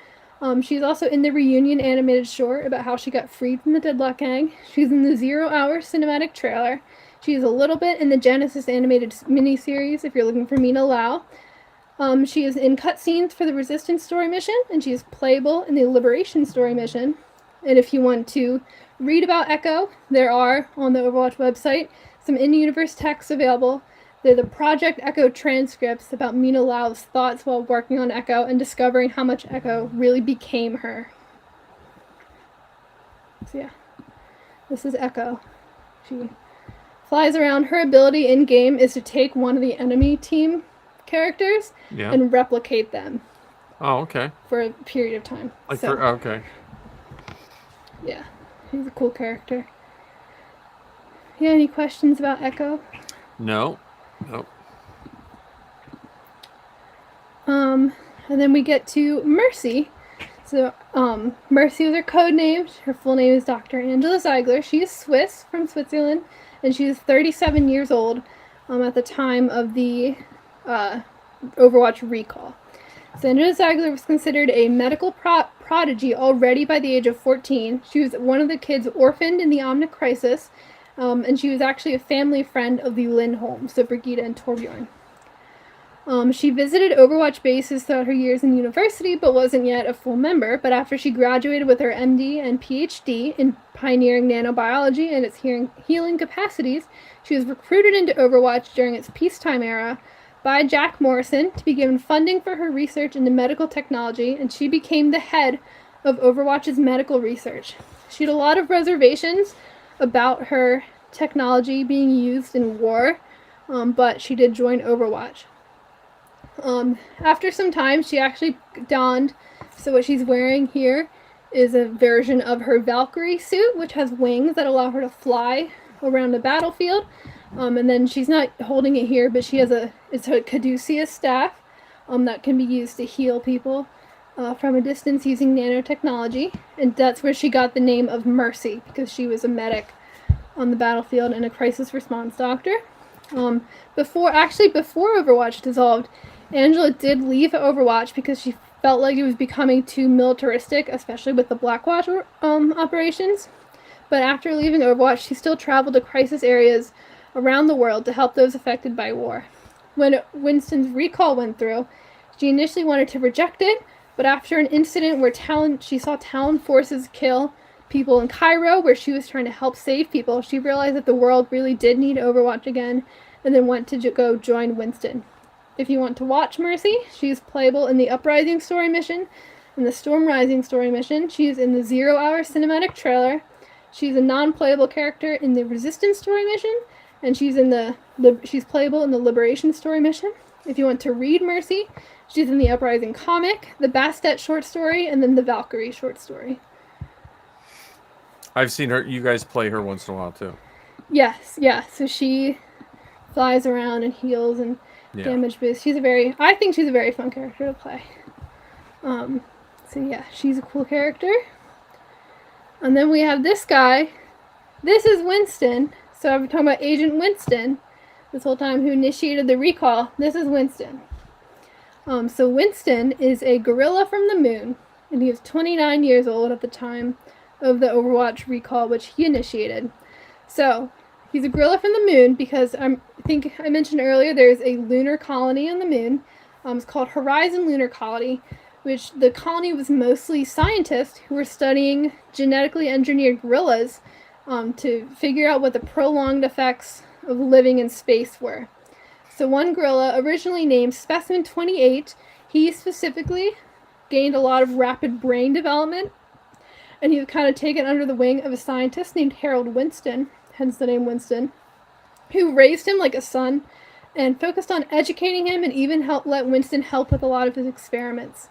She's also in the reunion animated short about how she got freed from the Deadlock Gang. She's in the 0 Hour cinematic trailer. She's a little bit in the Genesis animated miniseries if you're looking for Mina Lau. She is in cutscenes for the Resistance story mission, and she is playable in the Liberation story mission. And if you want to read about Echo, there are, on the Overwatch website, some in-universe texts available. They're the Project Echo transcripts about Mina Lau's thoughts while working on Echo and discovering how much Echo really became her. So yeah, this is Echo. She flies around. Her ability in-game is to take one of the enemy team characters and replicate them. Oh, okay. For a period of time. Okay. Yeah, she's a cool character. You have any questions about Echo? No. Nope. And then we get to Mercy. So, Mercy was her code name. Her full name is Dr. Angela Ziegler. She is Swiss, from Switzerland, and she is 37 years old at the time of the Overwatch recall. So Angela Ziegler was considered a medical prodigy already by the age of 14. She was one of the kids orphaned in the Omnic crisis, and she was actually a family friend of the Lindholms, so Brigitte and Torbjorn. She visited Overwatch bases throughout her years in university, but wasn't yet a full member. But after she graduated with her MD and PhD in pioneering nanobiology and its healing capacities, she was recruited into Overwatch during its peacetime era by Jack Morrison to be given funding for her research into medical technology, and she became the head of Overwatch's medical research. She had a lot of reservations about her technology being used in war, but she did join Overwatch. After some time, she actually donned, so what she's wearing here is a version of her Valkyrie suit, which has wings that allow her to fly around the battlefield. And then she's not holding it here, but she has it's a caduceus staff that can be used to heal people from a distance using nanotechnology, and that's where she got the name of Mercy, because she was a medic on the battlefield and a crisis response doctor. Before Overwatch dissolved, Angela did leave Overwatch because she felt like it was becoming too militaristic, especially with the Blackwatch operations. But after leaving Overwatch, she still traveled to crisis areas around the world to help those affected by war. When Winston's recall went through, she initially wanted to reject it, but after an incident where she saw Talon forces kill people in Cairo, where she was trying to help save people, she realized that the world really did need Overwatch again, and then went to go join Winston. If you want to watch Mercy, she's playable in the Uprising story mission and the Storm Rising story mission. She's in the 0 Hour cinematic trailer. She's a non-playable character in the Resistance story mission, and she's playable in the Liberation story mission. If you want to read Mercy, she's in the Uprising comic, the Bastet short story, and then the Valkyrie short story. I've seen her. You guys play her once in a while too. Yes, yeah. So she flies around and heals and damage boost. I think she's a very fun character to play. So yeah, she's a cool character. And then we have this guy. This is Winston. So I've been talking about Agent Winston this whole time, who initiated the recall. This is Winston. So Winston is a gorilla from the moon, and he was 29 years old at the time of the Overwatch recall, which he initiated. So he's a gorilla from the moon because I think I mentioned earlier there's a lunar colony on the moon. It's called Horizon Lunar Colony, which the colony was mostly scientists who were studying genetically engineered gorillas to figure out what the prolonged effects of living in space were. So one gorilla, originally named Specimen 28, he specifically gained a lot of rapid brain development, and he was kind of taken under the wing of a scientist named Harold Winston, hence the name Winston, who raised him like a son and focused on educating him and even let Winston help with a lot of his experiments.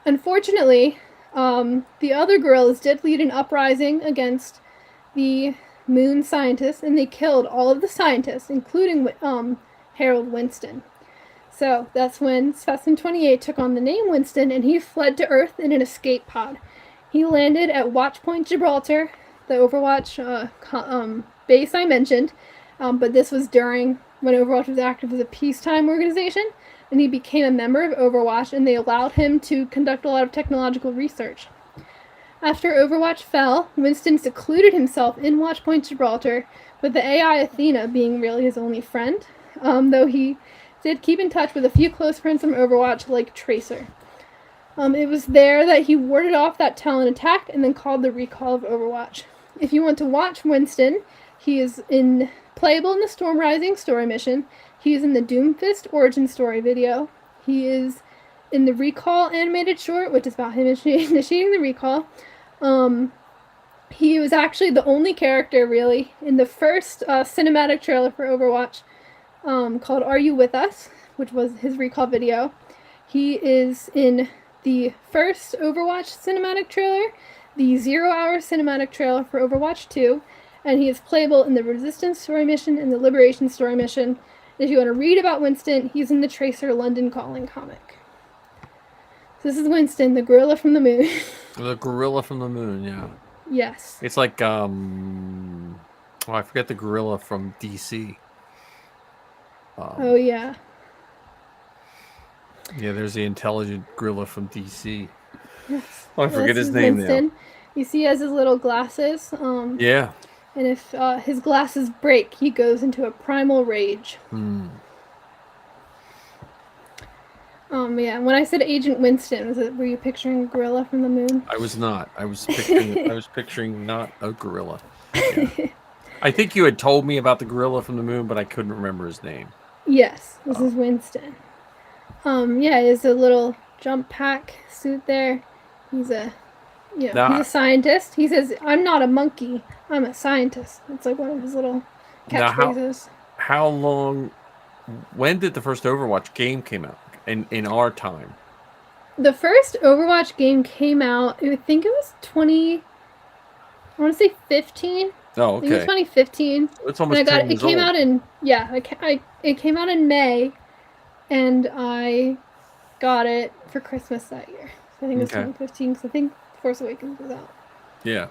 Unfortunately, the other gorillas did lead an uprising against the moon scientists, and they killed all of the scientists, including Harold Winston. So that's when Specimen 28 took on the name Winston, and he fled to Earth in an escape pod. He landed at Watchpoint Gibraltar, the Overwatch base I mentioned, but this was during when Overwatch was active as a peacetime organization, and he became a member of Overwatch, and they allowed him to conduct a lot of technological research. After Overwatch fell, Winston secluded himself in Watchpoint Gibraltar, with the AI Athena being really his only friend, though he did keep in touch with a few close friends from Overwatch, like Tracer. It was there that he warded off that Talon attack and then called the recall of Overwatch. If you want to watch Winston, he is playable in the Storm Rising story mission. He is in the Doomfist origin story video. He is in the Recall animated short, which is about him initiating the recall. He was actually the only character, really, in the first cinematic trailer for Overwatch called Are You With Us?, which was his recall video. He is in the first Overwatch cinematic trailer, the 0 Hour cinematic trailer for Overwatch 2, and he is playable in the Resistance story mission and the Liberation story mission. If you want to read about Winston, he's in the Tracer London Calling comic. So this is Winston, the gorilla from the moon. The gorilla from the moon, yeah. Yes. It's like, I forget the gorilla from DC. Oh, yeah. Yeah, there's the intelligent gorilla from DC. Yes. Oh, I forget his name Winston. now. You see he has his little glasses. Yeah. And if his glasses break, he goes into a primal rage. Yeah. When I said Agent Winston, were you picturing a gorilla from the moon? I was not. I was picturing not a gorilla. Yeah. I think you had told me about the gorilla from the moon, but I couldn't remember his name. Yes, this is Winston. Yeah, he has a little jump pack suit there. He's a he's a scientist. He says, "I'm not a monkey. I'm a scientist." It's like one of his little catchphrases. How long? When did the first Overwatch game came out? In our time. The first Overwatch game came out. I think it was 20. I want to say 15. Oh, okay. I think it was 2015. It's almost 10 years it came old. out in it came out in May, and I got it for Christmas that year. I think it was Okay. 2015 because I think Force Awakens was out. Yeah.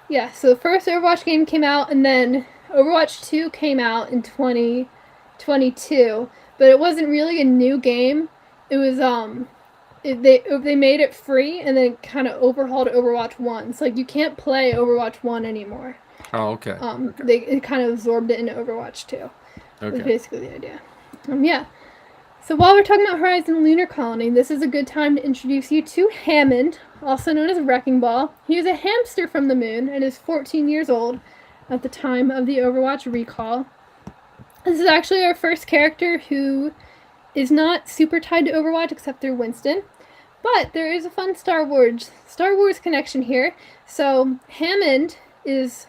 Yeah, so the first Overwatch game came out, and then Overwatch 2 came out in 2022, but it wasn't really a new game. It was they made it free and then kind of overhauled Overwatch 1. So like you can't play Overwatch 1 anymore. Oh, okay. It kind of absorbed it into Overwatch 2. Was Okay. basically the idea. Yeah. So while we're talking about Horizon Lunar Colony, this is a good time to introduce you to Hammond, also known as Wrecking Ball. He was a hamster from the moon and is 14 years old at the time of the Overwatch recall. This is actually our first character who is not super tied to Overwatch except through Winston. But there is a fun Star Wars connection here. So Hammond is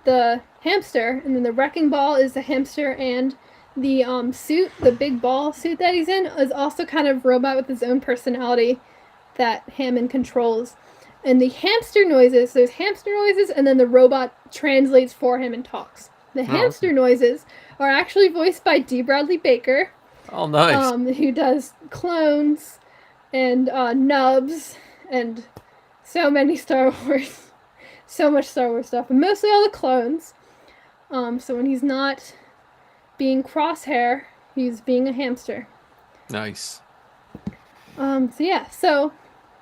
the hamster, and then the Wrecking Ball is the hamster, and the suit, the big ball suit that he's in, is also kind of robot with his own personality that Hammond controls. And the hamster noises, there's hamster noises, and then the robot translates for him and talks. The hamster noises are actually voiced by D. Bradley Baker. Oh, nice. Who does clones and nubs and so many Star Wars, so much Star Wars stuff, and mostly all the clones. So when he's not being Crosshair, he's being a hamster. Nice. So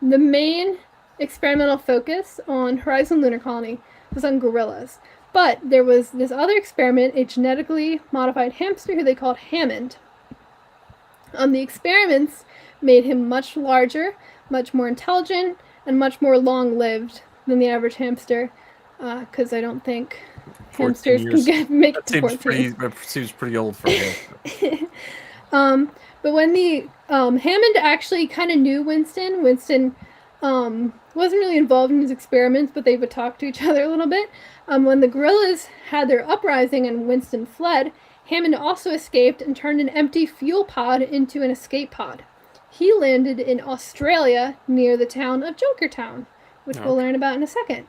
the main experimental focus on Horizon Lunar Colony was on gorillas. But there was this other experiment, a genetically modified hamster who they called Hammond. The experiments made him much larger, much more intelligent, and much more long-lived than the average hamster, because I don't think hamsters can make it to 14. That seems pretty old for him. But when the Hammond actually kind of knew Winston wasn't really involved in his experiments, but they would talk to each other a little bit. When the gorillas had their uprising and Winston fled, Hammond also escaped and turned an empty fuel pod into an escape pod. He landed in Australia near the town of Junkertown, which we'll learn about in a second.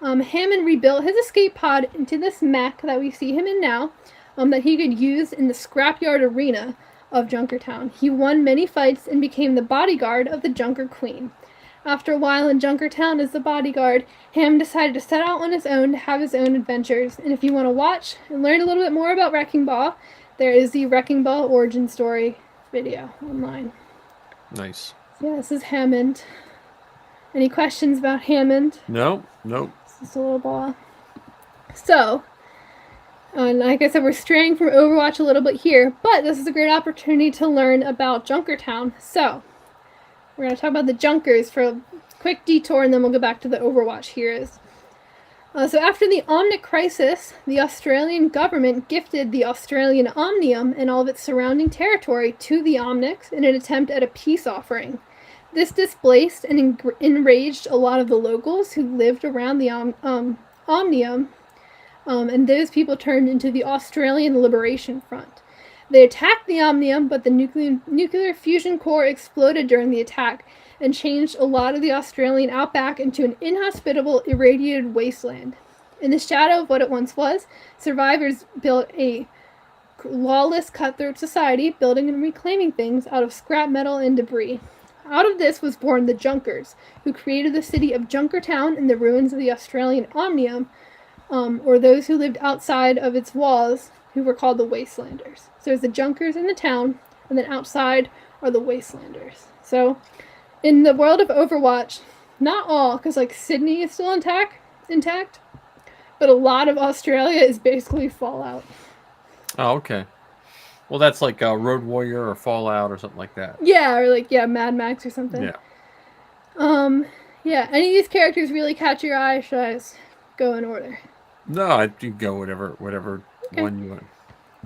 Hammond rebuilt his escape pod into this mech that we see him in now, that he could use in the scrapyard arena of Junkertown. He won many fights and became the bodyguard of the Junker Queen. After a while in Junkertown as the bodyguard, Ham decided to set out on his own to have his own adventures. And if you want to watch and learn a little bit more about Wrecking Ball, there is the Wrecking Ball origin story video online. Nice. Yeah, this is Hammond. Any questions about Hammond? Nope. It's just a little ball. So, like I said, we're straying from Overwatch a little bit here, but this is a great opportunity to learn about Junkertown. So, we're going to talk about the Junkers for a quick detour, and then we'll go back to the Overwatch heroes. So after the Omnic crisis, the Australian government gifted the Australian Omnium and all of its surrounding territory to the Omnics in an attempt at a peace offering. This displaced and enraged a lot of the locals who lived around the Omnium, and those people turned into the Australian Liberation Front. They attacked the Omnium, but the nuclear fusion core exploded during the attack and changed a lot of the Australian outback into an inhospitable, irradiated wasteland. In the shadow of what it once was, survivors built a lawless, cutthroat society, building and reclaiming things out of scrap metal and debris. Out of this was born the Junkers, who created the city of Junkertown in the ruins of the Australian Omnium, or those who lived outside of its walls, who were called the Wastelanders. So there's the Junkers in the town, and then outside are the Wastelanders. So in the world of Overwatch, not all, because like Sydney is still intact, but a lot of Australia is basically Fallout. Oh, okay. Well, that's like Road Warrior or Fallout or something like that. Yeah, or like, Mad Max or something. Yeah. Yeah, any of these characters really catch your eye? Should I just go in order? No, you go whatever Okay. one you want.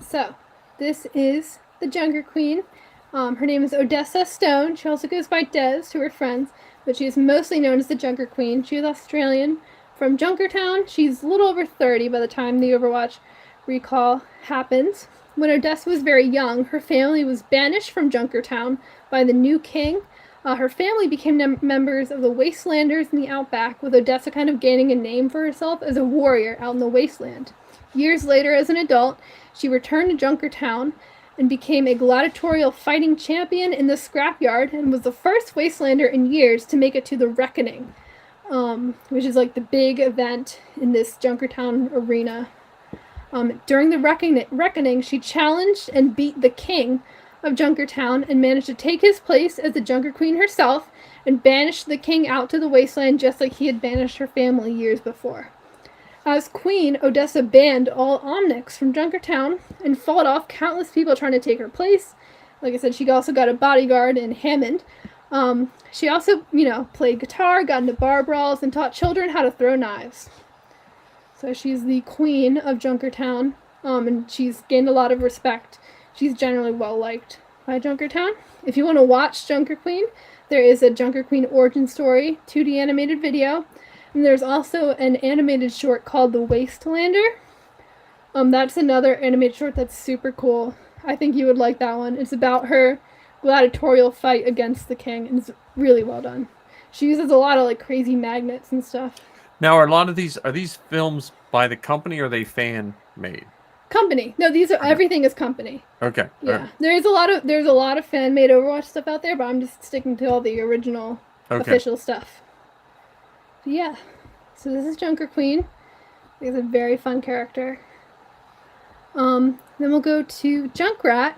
So, this is the Junker Queen. Her name is Odessa Stone. She also goes by Des to her friends, but she is mostly known as the Junker Queen. She is Australian from Junkertown. She's a little over 30 by the time the Overwatch recall happens. When Odessa was very young, her family was banished from Junkertown by the new king. Her family became members of the Wastelanders in the Outback, with Odessa kind of gaining a name for herself as a warrior out in the wasteland. Years later, as an adult, she returned to Junkertown and became a gladiatorial fighting champion in the scrapyard and was the first Wastelander in years to make it to the Reckoning, which is like the big event in this Junkertown arena. During the Reckoning, she challenged and beat the king of Junkertown and managed to take his place as the Junker Queen herself and banished the king out to the wasteland just like he had banished her family years before. As queen, Odessa banned all Omnics from Junkertown and fought off countless people trying to take her place. Like I said, she also got a bodyguard in Hammond. She also, played guitar, got into bar brawls, and taught children how to throw knives. So she's the queen of Junkertown, and she's gained a lot of respect. She's generally well-liked by Junkertown. If you want to watch Junker Queen, there is a Junker Queen origin story, 2D animated video. And there's also an animated short called The Wastelander. That's another animated short that's super cool. I think you would like that one. It's about her gladiatorial fight against the king, and it's really well done. She uses a lot of like crazy magnets and stuff. Now, are these films by the company or are they fan made? Company. No, everything is company. Okay. Yeah. Right. There's a lot of fan made Overwatch stuff out there, but I'm just sticking to all the original official stuff. Yeah, so this is Junker Queen. He's a very fun character. Then we'll go to Junkrat.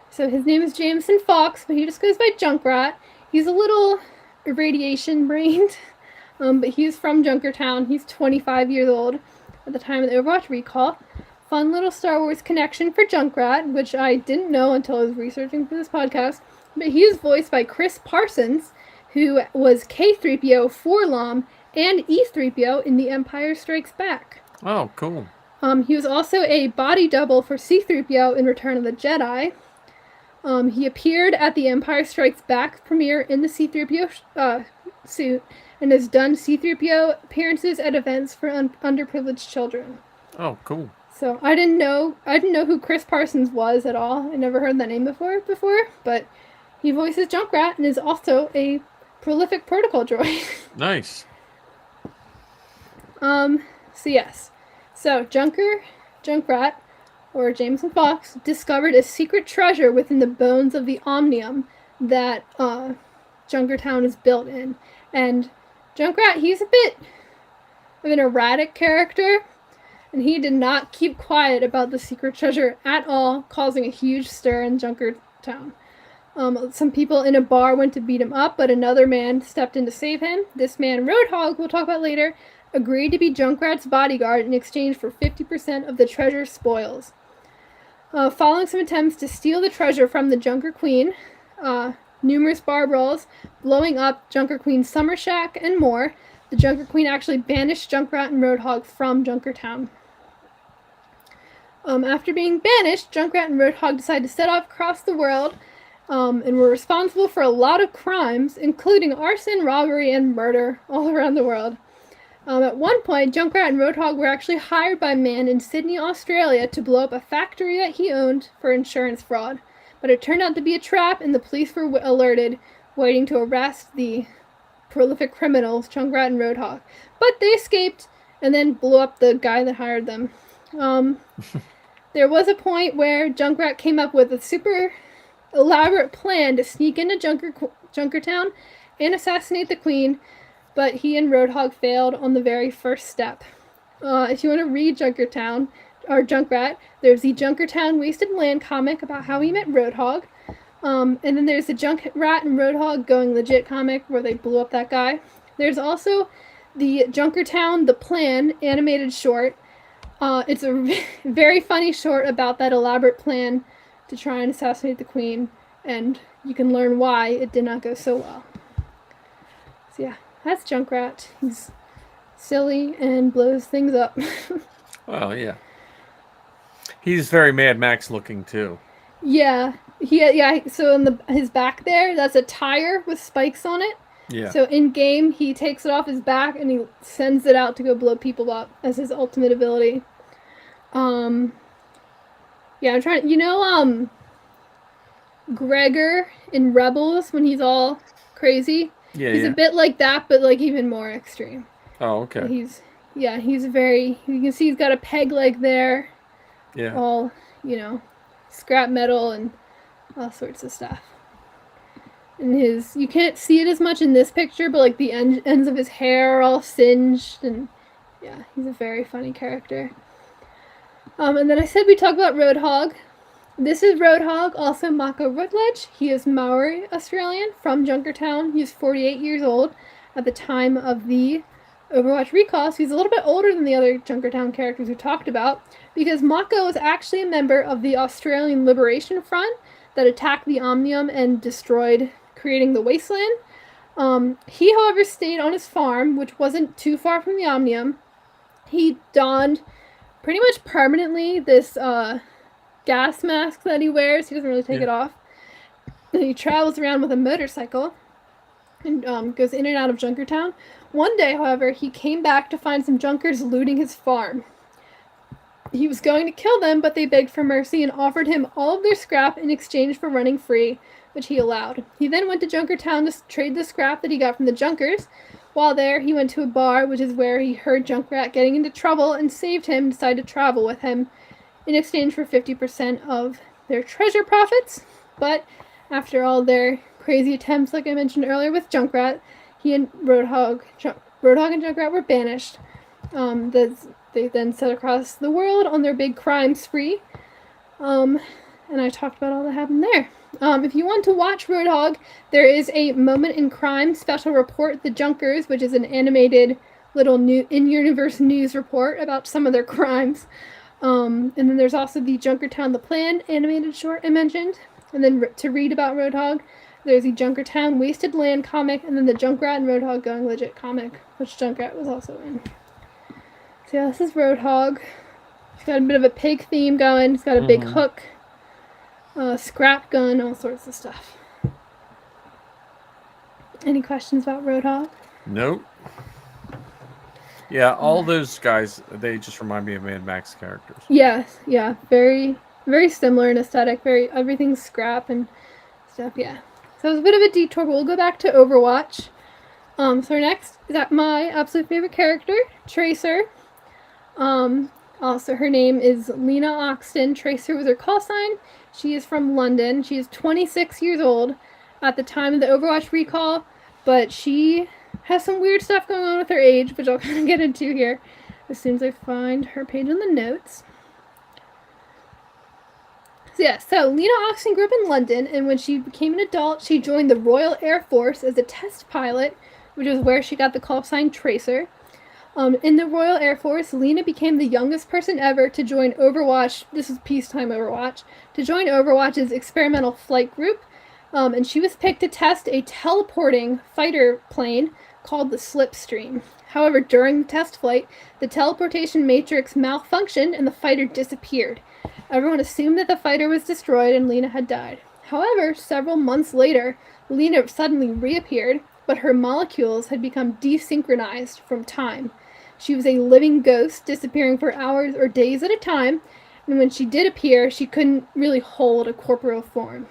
So his name is Jameson Fox, but he just goes by Junkrat. He's a little irradiation-brained, but he's from Junkertown. He's 25 years old at the time of the Overwatch recall. Fun little Star Wars connection for Junkrat, which I didn't know until I was researching for this podcast. But he is voiced by Chris Parsons, who was K-3PO, 4-LOM, and E-3PO in The Empire Strikes Back. Oh, cool. He was also a body double for C-3PO in Return of the Jedi. He appeared at The Empire Strikes Back premiere in the C-3PO suit and has done C-3PO appearances at events for underprivileged children. Oh, cool. So I didn't know who Chris Parsons was at all. I never heard that name before, but he voices Junkrat and is also a prolific protocol droid. Nice. So Junkrat, or Jameson Fox, discovered a secret treasure within the bones of the Omnium that Junkertown is built in. And Junkrat, he's a bit of an erratic character, and he did not keep quiet about the secret treasure at all, causing a huge stir in Junkertown. Some people in a bar went to beat him up, but another man stepped in to save him. This man, Roadhog, we'll talk about later, agreed to be Junkrat's bodyguard in exchange for 50% of the treasure spoils. Following some attempts to steal the treasure from the Junker Queen, numerous bar brawls, blowing up Junker Queen's summer shack, and more, the Junker Queen actually banished Junkrat and Roadhog from Junkertown. After being banished, Junkrat and Roadhog decided to set off across the world, and were responsible for a lot of crimes, including arson, robbery, and murder all around the world. At one point, Junkrat and Roadhog were actually hired by a man in Sydney, Australia to blow up a factory that he owned for insurance fraud. But it turned out to be a trap, and the police were alerted, waiting to arrest the prolific criminals, Junkrat and Roadhog. But they escaped, and then blew up the guy that hired them. There was a point where Junkrat came up with a super elaborate plan to sneak into Junkertown and assassinate the Queen, but he and Roadhog failed on the very first step. If you want to read Junkertown, or Junkrat, there's the Junkertown Wasted Land comic about how he met Roadhog, and then there's the Junkrat and Roadhog Going Legit comic where they blew up that guy. There's also the Junkertown The Plan animated short. It's a very funny short about that elaborate plan to try and assassinate the Queen, and you can learn why it did not go so well. So yeah, that's Junkrat. He's silly and blows things up. Well, yeah. He's very Mad Max looking too. Yeah, so in his back there, that's a tire with spikes on it. Yeah. So in game, he takes it off his back and he sends it out to go blow people up as his ultimate ability. Yeah, I'm trying. Gregor in Rebels when he's all crazy. Yeah, he's a bit like that, but like even more extreme. Oh, okay. He's very. You can see he's got a peg leg there. Yeah. All scrap metal and all sorts of stuff. And you can't see it as much in this picture, but like the ends of his hair are all singed, and yeah, he's a very funny character. And then I said we talk about Roadhog. This is Roadhog, also Mako Rutledge. He is Maori Australian from Junkertown. He's 48 years old at the time of the Overwatch recall, so he's a little bit older than the other Junkertown characters we talked about, because Mako was actually a member of the Australian Liberation Front that attacked the Omnium and destroyed, creating the Wasteland. He, however, stayed on his farm, which wasn't too far from the Omnium. He donned pretty much permanently this gas mask that he wears. He doesn't really take it off. And he travels around with a motorcycle and goes in and out of Junkertown. One day, however, he came back to find some Junkers looting his farm. He was going to kill them, but they begged for mercy and offered him all of their scrap in exchange for running free, which he allowed. He then went to Junkertown to trade the scrap that he got from the Junkers. While there, he went to a bar, which is where he heard Junkrat getting into trouble and saved him and decided to travel with him in exchange for 50% of their treasure profits. But after all their crazy attempts, like I mentioned earlier with Junkrat, he and Roadhog and Junkrat were banished. They then set across the world on their big crime spree. And I talked about all that happened there. If you want to watch Roadhog, there is a Moment in Crime special report, The Junkers, which is an animated little new in-universe news report about some of their crimes. And then there's also the Junkertown The Plan animated short I mentioned. And then to read about Roadhog, there's the Junkertown Wasted Land comic, and then the Junkrat and Roadhog Going Legit comic, which Junkrat was also in. So yeah, this is Roadhog. He's got a bit of a pig theme going. He's got a big hook, scrap gun, all sorts of stuff. Any questions about Roadhog? Nope. Yeah, all those guys, they just remind me of Mad Max characters. Yes, yeah, very, very similar in aesthetic. Everything's scrap and stuff. Yeah. So it was a bit of a detour, but we'll go back to Overwatch. So next is my absolute favorite character, Tracer. Also, her name is Lena Oxton. Tracer was her call sign. She is from London. She is 26 years old at the time of the Overwatch recall, but she has some weird stuff going on with her age, which I'll kind of get into here as soon as I find her page in the notes. So Lena Oxton grew up in London, and when she became an adult, she joined the Royal Air Force as a test pilot, which is where she got the call sign Tracer. In the Royal Air Force, Lena became the youngest person ever to join Overwatch. This is peacetime Overwatch. To join Overwatch's experimental flight group, and she was picked to test a teleporting fighter plane called the Slipstream. However, during the test flight, the teleportation matrix malfunctioned and the fighter disappeared. Everyone assumed that the fighter was destroyed and Lena had died. However, several months later, Lena suddenly reappeared, but her molecules had become desynchronized from time. She was a living ghost, disappearing for hours or days at a time, and when she did appear, she couldn't really hold a corporeal form.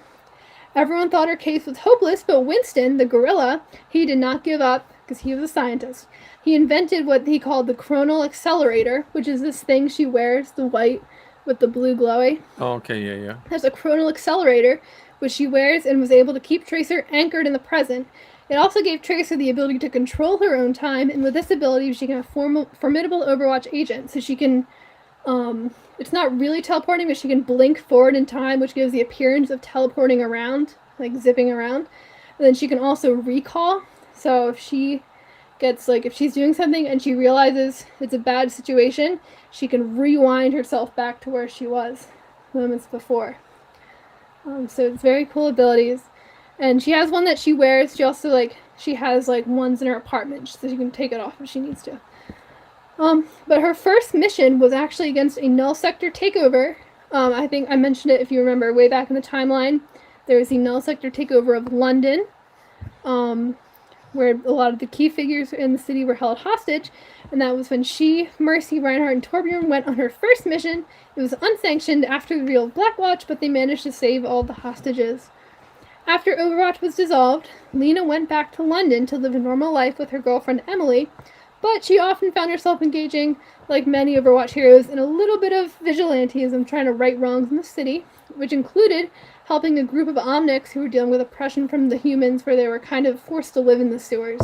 Everyone thought her case was hopeless, but Winston, the gorilla, he did not give up because he was a scientist. He invented what he called the chronal accelerator, which is this thing she wears, the white with the blue glowy. Oh, okay, yeah. There's a chronal accelerator, which she wears and was able to keep Tracer anchored in the present. It also gave Tracer the ability to control her own time, and with this ability, she can have formidable Overwatch agent. So she can, it's not really teleporting, but she can blink forward in time, which gives the appearance of teleporting around, like zipping around. And then she can also recall. So if she gets, if she's doing something and she realizes it's a bad situation, she can rewind herself back to where she was moments before. So it's very cool abilities. And she has one that she wears. She also, she has, ones in her apartment, so she can take it off if she needs to. But her first mission was actually against a null sector takeover. I think I mentioned it, if you remember, way back in the timeline. There was the null sector takeover of London, where a lot of the key figures in the city were held hostage. And that was when she, Mercy, Reinhardt, and Torbjorn went on her first mission. It was unsanctioned after the reveal of Blackwatch, but they managed to save all the hostages. After Overwatch was dissolved, Lena went back to London to live a normal life with her girlfriend Emily, But she often found herself engaging, like many Overwatch heroes, in a little bit of vigilantism trying to right wrongs in the city, which included helping a group of Omnics who were dealing with oppression from the humans where they were kind of forced to live in the sewers.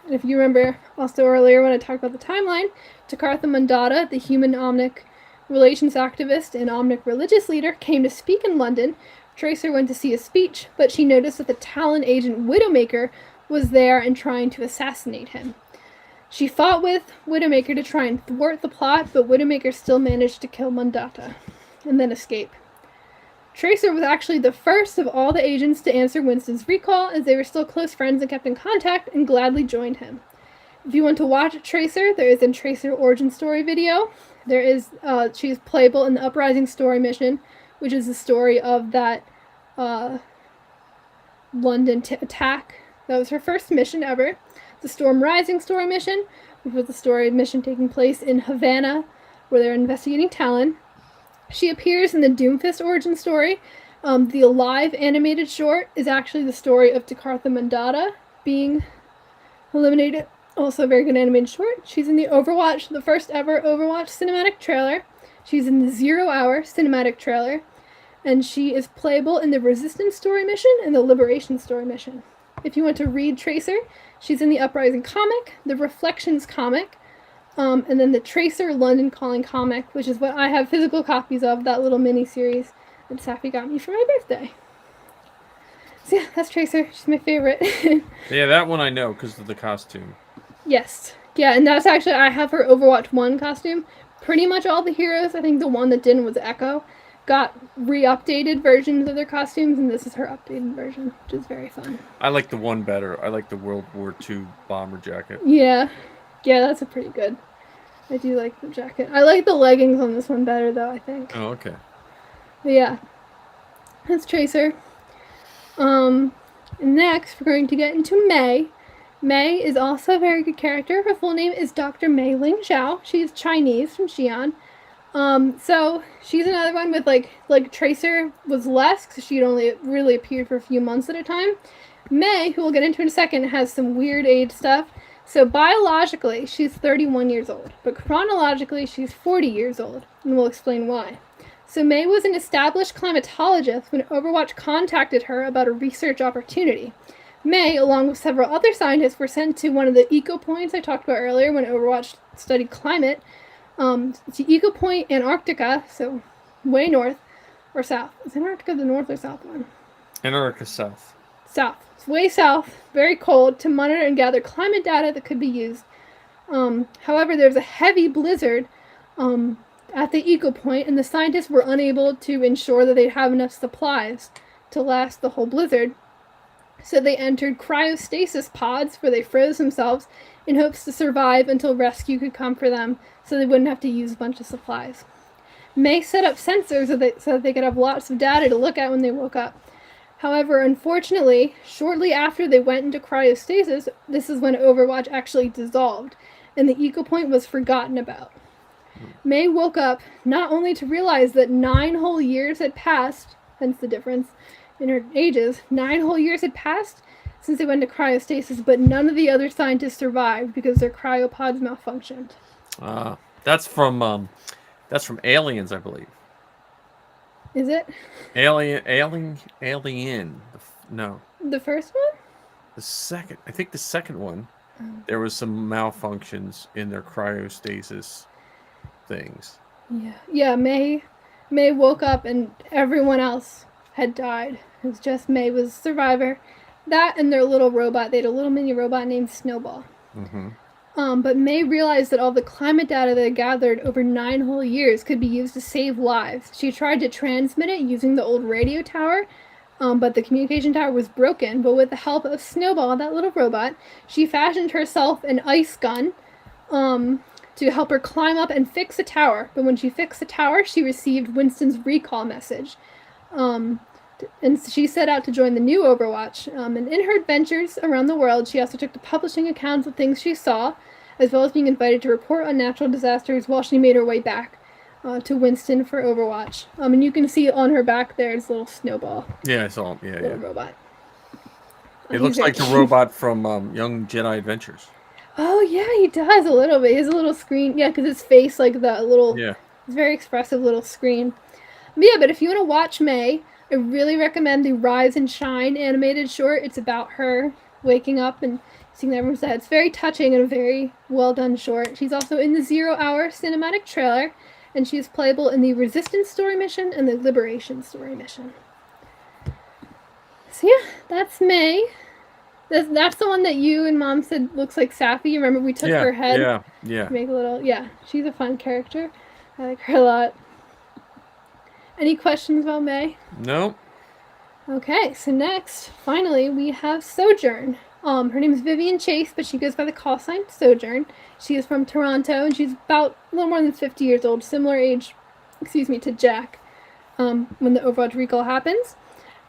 If you remember also earlier when I talked about the timeline, Takartha Mandata, the human Omnic relations activist and Omnic religious leader, came to speak in London. Tracer went to see his speech, but she noticed that the Talon agent Widowmaker was there and trying to assassinate him. She fought with Widowmaker to try and thwart the plot, but Widowmaker still managed to kill Mandata and then escape. Tracer was actually the first of all the agents to answer Winston's recall, as they were still close friends and kept in contact, and gladly joined him. If you want to watch Tracer, there is a Tracer origin story video. She's playable in the Uprising story mission, which is the story of that London attack. That was her first mission ever. The Storm Rising story mission, which was the story mission taking place in Havana, where they're investigating Talon. She appears in the Doomfist origin story. The Alive animated short is actually the story of Takartha Mandata being eliminated. Also a very good animated short. She's in the first ever Overwatch cinematic trailer. She's in the 0 Hour cinematic trailer. And she is playable in the Resistance story mission and the Liberation story mission. If you want to read Tracer, she's in the Uprising comic, the Reflections comic, and then the Tracer London Calling comic, which is what I have physical copies of, that little mini-series that Safi got me for my birthday. So yeah, that's Tracer. She's my favorite. Yeah, that one I know because of the costume. Yes. Yeah, and that's actually, I have her Overwatch 1 costume. Pretty much all the heroes, I think the one that didn't was Echo, got re-updated versions of their costumes, and this is her updated version, which is very fun. I like the one better. I like the World War II bomber jacket. Yeah. Yeah, that's a pretty good. I do like the jacket. I like the leggings on this one better, though, I think. Oh, okay. But yeah. That's Tracer. Next, we're going to get into Mei. Mei is also a very good character. Her full name is Dr. Mei Ling Zhao. She's Chinese from Xi'an. So she's another one with like Tracer was less because she'd only really appeared for a few months at a time. Mei, who we'll get into in a second, has some weird age stuff. So biologically, she's 31 years old, but chronologically, she's 40 years old, and we'll explain why. So Mei was an established climatologist when Overwatch contacted her about a research opportunity. Mei, along with several other scientists, were sent to one of the eco points I talked about earlier when Overwatch studied climate, to Eco Point, Antarctica, so way north or south. Is Antarctica the north or south one? Antarctica south. South. It's way south, very cold, to monitor and gather climate data that could be used. However, there's a heavy blizzard at the Eco Point, and the scientists were unable to ensure that they'd have enough supplies to last the whole blizzard. So they entered cryostasis pods where they froze themselves in hopes to survive until rescue could come for them so they wouldn't have to use a bunch of supplies. Mei set up sensors so that they could have lots of data to look at when they woke up. However, unfortunately, shortly after they went into cryostasis, this is when Overwatch actually dissolved, and the Eco Point was forgotten about. Mei woke up not only to realize that 9 whole years had passed, hence the difference in her ages, 9 whole years had passed since they went to cryostasis, but none of the other scientists survived because their cryopods malfunctioned. That's from Aliens, I believe. Is it? Alien. No. The first one? I think the second one, there was some malfunctions in their cryostasis things. Yeah, Mei woke up and everyone else had died. It was just Mei was a survivor. That and their little robot. They had a little mini robot named Snowball. Mm-hmm. But Mei realized that all the climate data they gathered over 9 whole years could be used to save lives. She tried to transmit it using the old radio tower, but the communication tower was broken. But with the help of Snowball, that little robot, she fashioned herself an ice gun to help her climb up and fix the tower. But when she fixed the tower, she received Winston's recall message. And she set out to join the new Overwatch. And in her adventures around the world, she also took to publishing accounts of things she saw, as well as being invited to report on natural disasters while she made her way back to Winston for Overwatch. And you can see on her back there's a little Snowball. Yeah, I saw him. Yeah, little robot. It looks like the robot from Young Jedi Adventures. Oh yeah, he does a little bit. He has a little screen. Yeah, because his face, like the little, Yeah. it's very expressive little screen. But yeah, but if you want to watch May, I really recommend the Rise and Shine animated short. It's about her waking up and seeing everyone's dead. It's very touching and a very well done short. She's also in the 0 Hour cinematic trailer, and she's playable in the Resistance story mission and the Liberation story mission. So yeah, that's May. That's the one that you and Mom said looks like Safi. You remember we took her head? Yeah. To make a little, yeah. She's a fun character. I like her a lot. Any questions about May? No. Okay, so next, finally, we have Sojourn. Her name is Vivian Chase, but she goes by the call sign Sojourn. She is from Toronto, and she's about a little more than 50 years old, similar age, to Jack, when the Overwatch recall happens.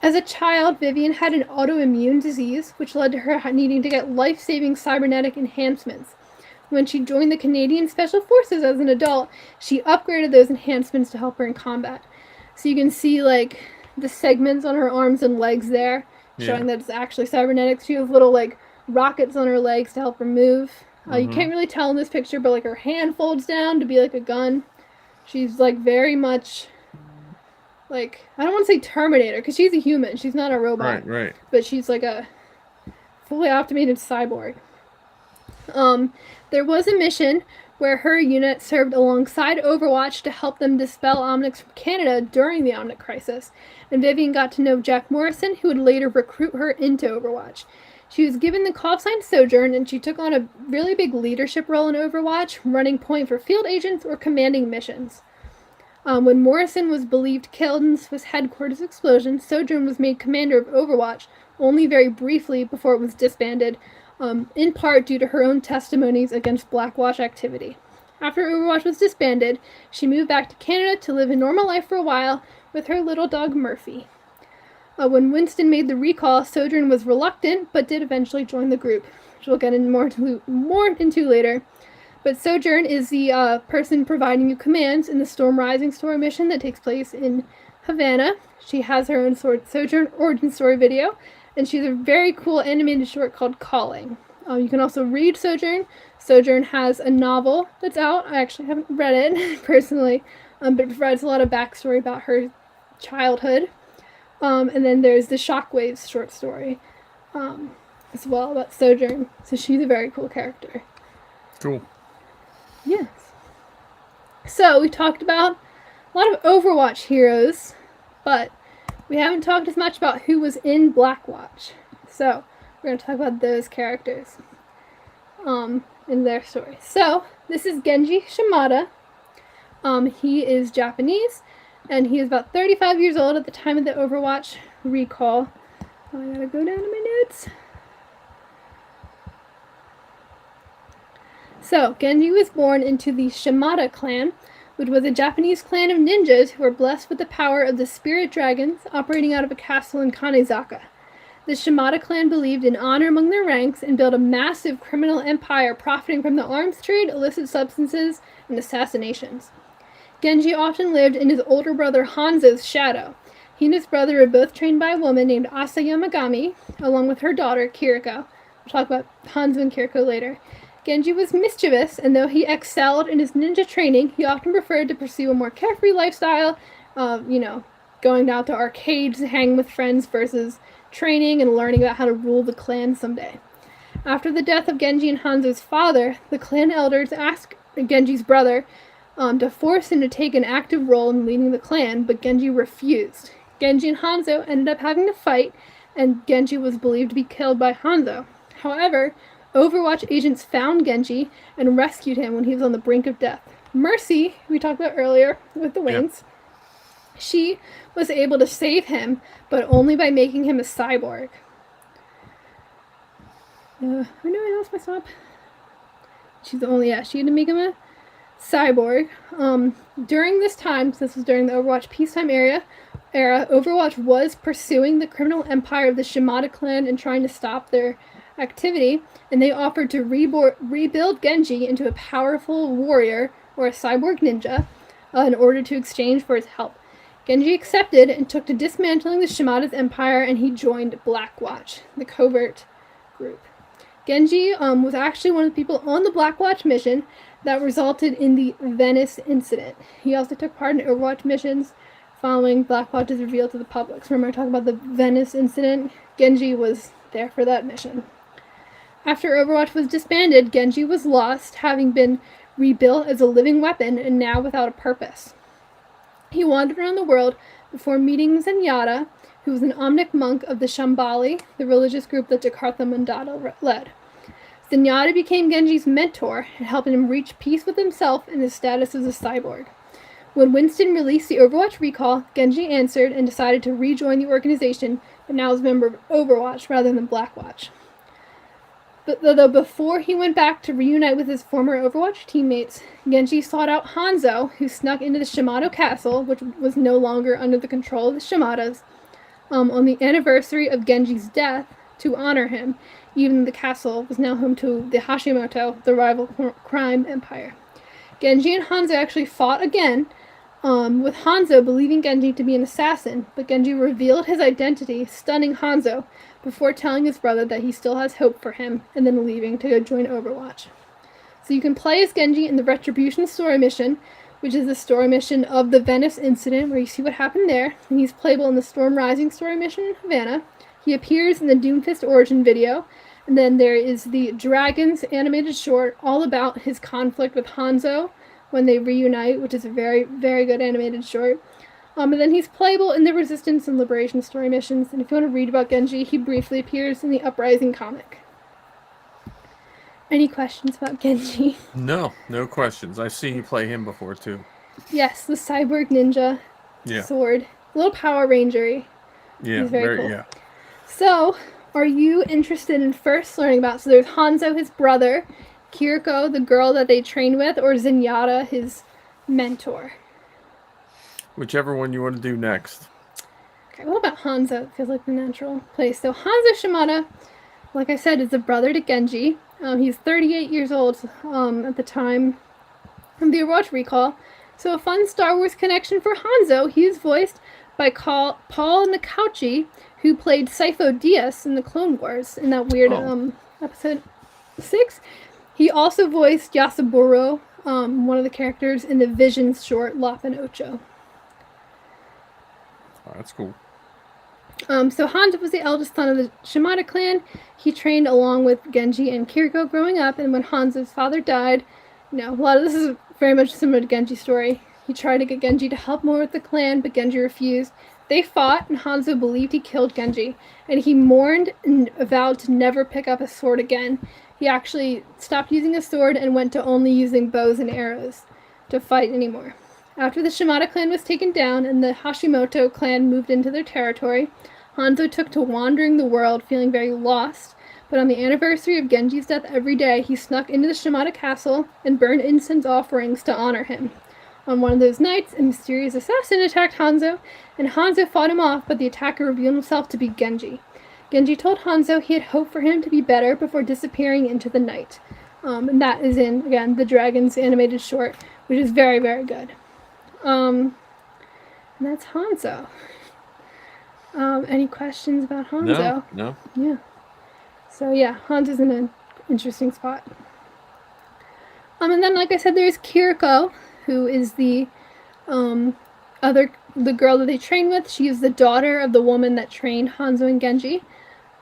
As a child, Vivian had an autoimmune disease, which led to her needing to get life-saving cybernetic enhancements. When she joined the Canadian Special Forces as an adult, she upgraded those enhancements to help her in combat. So you can see, like, the segments on her arms and legs there, showing that it's actually cybernetics. She has little, like, rockets on her legs to help her move. You can't really tell in this picture, but, like, her hand folds down to be, like, a gun. She's, like, very much... like, I don't want to say Terminator, because she's a human. She's not a robot. Right. But she's like a fully automated cyborg. There was a mission where her unit served alongside Overwatch to help them dispel Omnics from Canada during the Omnic crisis. And Vivian got to know Jack Morrison, who would later recruit her into Overwatch. She was given the call sign Sojourn, and she took on a really big leadership role in Overwatch, running point for field agents or commanding missions. When Morrison was believed killed in the Swiss headquarters explosion, Sojourn was made commander of Overwatch only very briefly before it was disbanded, in part due to her own testimonies against Blackwatch activity. After Overwatch was disbanded, she moved back to Canada to live a normal life for a while with her little dog Murphy. When Winston made the recall, Sojourn was reluctant, but did eventually join the group, which we'll get into more into later. But Sojourn is the person providing you commands in the Storm Rising story mission that takes place in Havana. She has her own Sojourn origin story video, and she's a very cool animated short called Calling. You can also read Sojourn. Sojourn has a novel that's out. I actually haven't read it personally, but it provides a lot of backstory about her childhood. And then there's the Shockwaves short story as well about Sojourn. So she's a very cool character. Cool. Yes. So we talked about a lot of Overwatch heroes, but we haven't talked as much about who was in Blackwatch. So we're going to talk about those characters in their story. So this is Genji Shimada. He is Japanese, and he is about 35 years old at the time of the Overwatch recall. I gotta go down to my notes. So, Genji was born into the Shimada clan, which was a Japanese clan of ninjas who were blessed with the power of the spirit dragons operating out of a castle in Kanezaka. The Shimada clan believed in honor among their ranks and built a massive criminal empire profiting from the arms trade, illicit substances, and assassinations. Genji often lived in his older brother Hanzo's shadow. He and his brother were both trained by a woman named Asa Yamagami, along with her daughter Kiriko. We'll talk about Hanzo and Kiriko later. Genji was mischievous, and though he excelled in his ninja training, he often preferred to pursue a more carefree lifestyle, going out to arcades to hang with friends versus training and learning about how to rule the clan someday. After the death of Genji and Hanzo's father, the clan elders asked Genji's brother to force him to take an active role in leading the clan, but Genji refused. Genji and Hanzo ended up having to fight, and Genji was believed to be killed by Hanzo. However, Overwatch agents found Genji and rescued him when he was on the brink of death. Mercy, who we talked about earlier with the wings, she was able to save him, but only by making him a cyborg. I lost my stop. She had to make him a cyborg. During this time, this was during the Overwatch peacetime era, Overwatch was pursuing the criminal empire of the Shimada clan and trying to stop their activity, and they offered to rebuild Genji into a powerful warrior or a cyborg ninja in order to exchange for his help. Genji accepted and took to dismantling the Shimada's empire, and he joined Blackwatch, the covert group. Genji was actually one of the people on the Blackwatch mission that resulted in the Venice incident. He also took part in Overwatch missions following Blackwatch's reveal to the public. So remember I talked about the Venice incident? Genji was there for that mission. After Overwatch was disbanded, Genji was lost, having been rebuilt as a living weapon and now without a purpose. He wandered around the world before meeting Zenyatta, who was an Omnic monk of the Shambhali, the religious group that Jakarta Mandata led. Zenyatta became Genji's mentor and helped him reach peace with himself and his status as a cyborg. When Winston released the Overwatch recall, Genji answered and decided to rejoin the organization, but now as a member of Overwatch rather than Blackwatch. But though before he went back to reunite with his former Overwatch teammates, Genji sought out Hanzo, who snuck into the Shimado castle, which was no longer under the control of the Shimadas, on the anniversary of Genji's death to honor him, even though the castle was now home to the Hashimoto, the rival crime empire. Genji and Hanzo actually fought again, with Hanzo believing Genji to be an assassin, but Genji revealed his identity, stunning Hanzo, before telling his brother that he still has hope for him, and then leaving to go join Overwatch. So you can play as Genji in the Retribution story mission, which is the story mission of the Venice incident, where you see what happened there, and he's playable in the Storm Rising story mission in Havana. He appears in the Doomfist origin video, and then there is the Dragons animated short all about his conflict with Hanzo when they reunite, which is a very, very good animated short. And then he's playable in the Resistance and Liberation story missions, and if you want to read about Genji, he briefly appears in the Uprising comic. Any questions about Genji? No questions. I've seen you play him before too. Yes, the cyborg ninja sword. A little Power Ranger-y. Yeah, He's very cool. Yeah. So, are you interested in first learning about, so there's Hanzo, his brother, Kiriko, the girl that they train with, or Zenyatta, his mentor? Whichever one you want to do next. Okay, what about Hanzo? It feels like the natural place. So Hanzo Shimada, like I said, is a brother to Genji. He's 38 years old at the time of the Overwatch recall. So a fun Star Wars connection for Hanzo. He is voiced by Paul Nakauchi, who played Sifo Dyas in the Clone Wars in that weird episode 6. He also voiced Yasaburo, one of the characters in the Visions short Lapan Ocho. Oh, that's cool. So Hanzo was the eldest son of the Shimada clan. He trained along with Genji and Kiriko growing up, and when Hanzo's father died, a lot of this is very much similar to Genji's story. He tried to get Genji to help more with the clan, but Genji refused. They fought, and Hanzo believed he killed Genji, and he mourned and vowed to never pick up a sword again. He actually stopped using a sword and went to only using bows and arrows to fight anymore. After the Shimada clan was taken down and the Hashimoto clan moved into their territory, Hanzo took to wandering the world, feeling very lost, but on the anniversary of Genji's death every day, he snuck into the Shimada castle and burned incense offerings to honor him. On one of those nights, a mysterious assassin attacked Hanzo, and Hanzo fought him off, but the attacker revealed himself to be Genji. Genji told Hanzo he had hoped for him to be better before disappearing into the night. And that is in, again, the Dragons animated short, which is very, very good. And that's Hanzo. Any questions about Hanzo? No. Yeah. So yeah, Hanzo's in an interesting spot. And then, like I said, there's Kiriko, who is the girl that they train with. She is the daughter of the woman that trained Hanzo and Genji.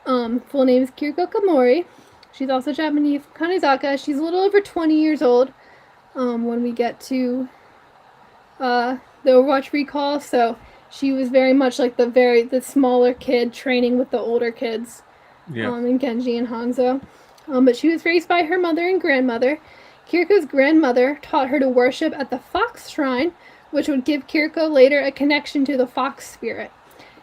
Full name is Kiriko Kamori. She's also Japanese from Kanizaka. She's a little over 20 years old when we get to the Overwatch recall. So she was very much like the smaller kid training with the older kids. Yeah. In Genji and Hanzo. But she was raised by her mother and grandmother. Kiriko's grandmother taught her to worship at the Fox Shrine, which would give Kiriko later a connection to the Fox spirit.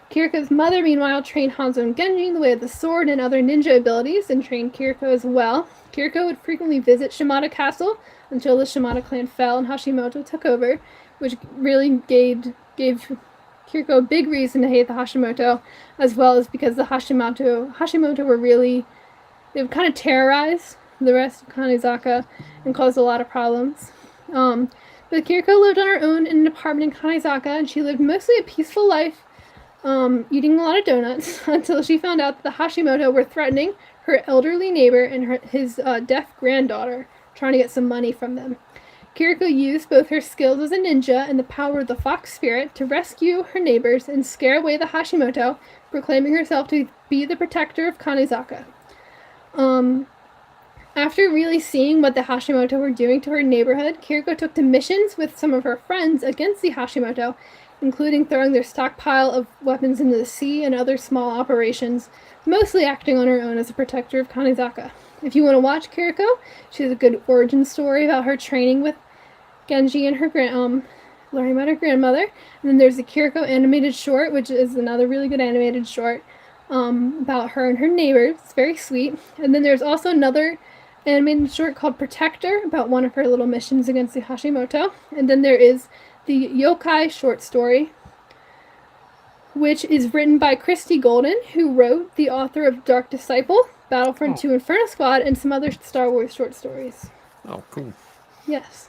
Kiriko's mother, meanwhile, trained Hanzo and Genji in the way of the sword and other ninja abilities, and trained Kiriko as well. Kiriko would frequently visit Shimada Castle until the Shimada clan fell and Hashimoto took over, which really gave Kiriko a big reason to hate the Hashimoto, as well as because the Hashimoto were really, they would kind of terrorize the rest of Kanizaka and caused a lot of problems. But Kiriko lived on her own in an apartment in Kanezaka, and she lived mostly a peaceful life, eating a lot of donuts, until she found out that the Hashimoto were threatening her elderly neighbor and his deaf granddaughter, trying to get some money from them. Kiriko used both her skills as a ninja and the power of the fox spirit to rescue her neighbors and scare away the Hashimoto, proclaiming herself to be the protector of Kanezaka. After really seeing what the Hashimoto were doing to her neighborhood, Kiriko took to missions with some of her friends against the Hashimoto, including throwing their stockpile of weapons into the sea and other small operations, mostly acting on her own as a protector of Kanezaka. If you want to watch Kiriko, she has a good origin story about her training with Genji and her learning about her grandmother. And then there's the Kiriko animated short, which is another really good animated short about her and her neighbors. It's very sweet. And then there's also another animated short called Protector about one of her little missions against the Hashimoto. And then there is the Yokai short story, which is written by Christy Golden, who wrote the author of Dark Disciple, Battlefront 2 Inferno Squad, and some other Star Wars short stories. Oh, cool. Yes.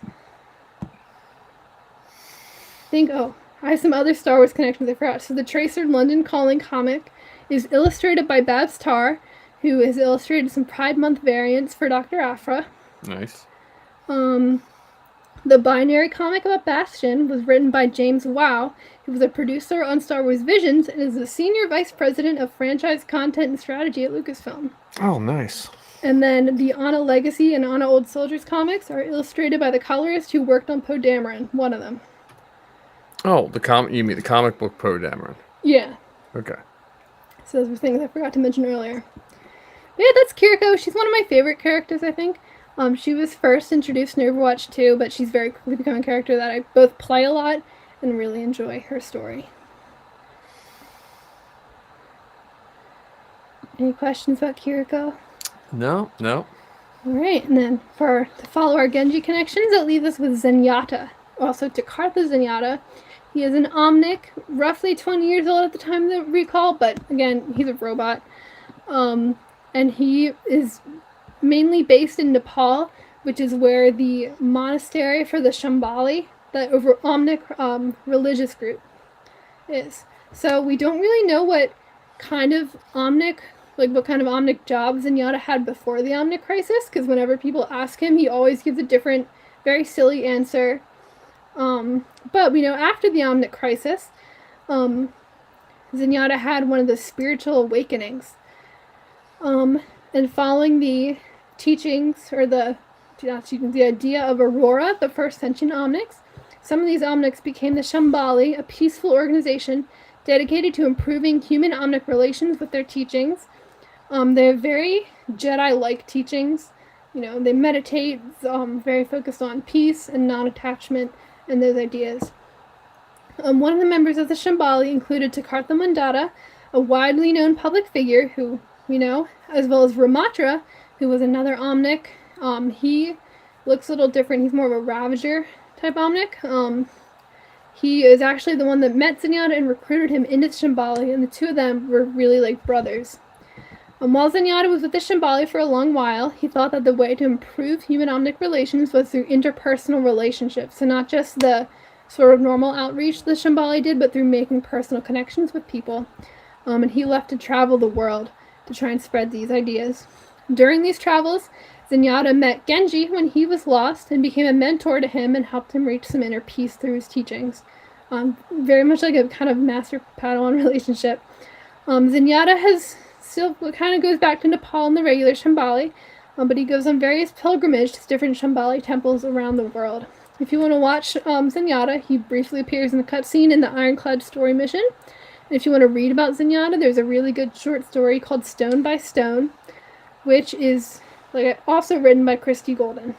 I have some other Star Wars connections I forgot. So the Tracer London Calling comic is illustrated by Babs Tarr, who has illustrated some Pride Month variants for Dr. Aphra. Nice. The Binary comic about Bastion was written by James Wow, who was a producer on Star Wars Visions and is the senior vice president of franchise content and strategy at Lucasfilm. Oh, nice. And then the Anna Legacy and Anna Old Soldiers comics are illustrated by the colorist who worked on Poe Dameron, one of them. Oh, you mean the comic book Poe Dameron? Yeah. Okay. So those were things I forgot to mention earlier. But yeah, that's Kiriko. She's one of my favorite characters, I think. She was first introduced in Overwatch 2, but she's very quickly become a character that I both play a lot and really enjoy her story. Any questions about Kiriko? No. Alright, and then to follow our Genji connections, that leaves us with Zenyatta. Also, Takartha Zenyatta. He is an Omnic, roughly 20 years old at the time of the recall, but again, he's a robot. And he is mainly based in Nepal, which is where the monastery for the Shambhali, that Omnic religious group, is. So we don't really know what kind of Omnic jobs Zenyatta had before the Omnic crisis, because whenever people ask him, he always gives a different, very silly answer. But we know after the Omnic crisis, Zenyatta had one of the spiritual awakenings. And following the teachings, or the idea of Aurora, the first sentient Omnics, some of these Omnics became the Shambhali, a peaceful organization dedicated to improving human-Omnic relations with their teachings. They have very Jedi-like teachings. They meditate, very focused on peace and non-attachment and those ideas. One of the members of the Shambhali included Takartha Mandata, a widely known public figure who we know, as well as Ramatra, who was another Omnic. He looks a little different. He's more of a Ravager type Omnic. He is actually the one that met Zenyatta and recruited him into Shambhali, and the two of them were really like brothers. While Zenyatta was with the Shambhali for a long while, he thought that the way to improve human-Omnic relations was through interpersonal relationships, so not just the sort of normal outreach the Shambhali did, but through making personal connections with people. And he left to travel the world to try and spread these ideas. During these travels, Zenyatta met Genji when he was lost and became a mentor to him and helped him reach some inner peace through his teachings. Very much like a kind of master-Padawan relationship. Zenyatta has still kind of goes back to Nepal and the regular Shambhali, but he goes on various pilgrimages to different Shambhali temples around the world. If you want to watch Zenyatta, he briefly appears in the cutscene in the Ironclad story mission. And if you want to read about Zenyatta, there's a really good short story called Stone by Stone, which is also written by Christy Golden.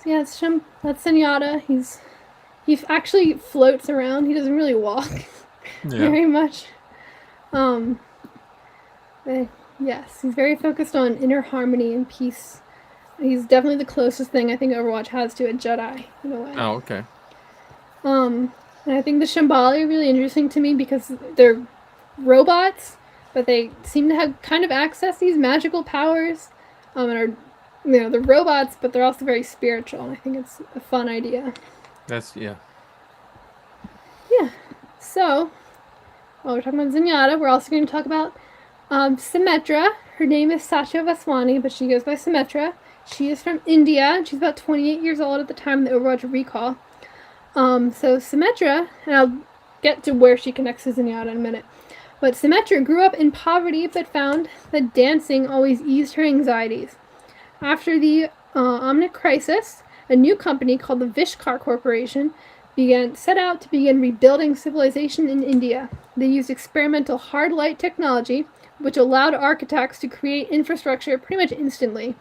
So yeah, that's Zenyatta. He actually floats around. He doesn't really walk very much. But yes, he's very focused on inner harmony and peace. He's definitely the closest thing I think Overwatch has to a Jedi in a way. Oh, okay. And I think the Shambhali are really interesting to me because they're robots, but they seem to have kind of access these magical powers, and are they're robots, but they're also very spiritual. And I think it's a fun idea. Yeah. Yeah. So, while we're talking about Zenyatta, we're also going to talk about Symmetra. Her name is Satya Vaswani, but she goes by Symmetra. She is from India. She's about 28 years old at the time of the Overwatch recall. So Symmetra, and I'll get to where she connects to Zenyatta in a minute. But Symmetra grew up in poverty, but found that dancing always eased her anxieties. After the Omnic Crisis, a new company called the Vishkar Corporation set out to begin rebuilding civilization in India. They used experimental hard light technology, which allowed architects to create infrastructure pretty much instantly.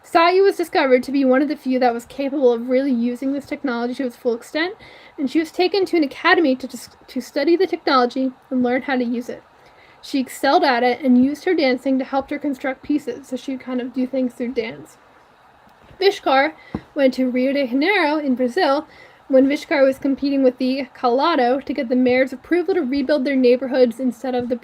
Satya was discovered to be one of the few that was capable of really using this technology to its full extent, and she was taken to an academy to study the technology and learn how to use it. She excelled at it and used her dancing to help her construct pieces, so she would kind of do things through dance. Vishkar went to Rio de Janeiro in Brazil when Vishkar was competing with the Calado to get the mayor's approval to rebuild their neighborhoods instead of the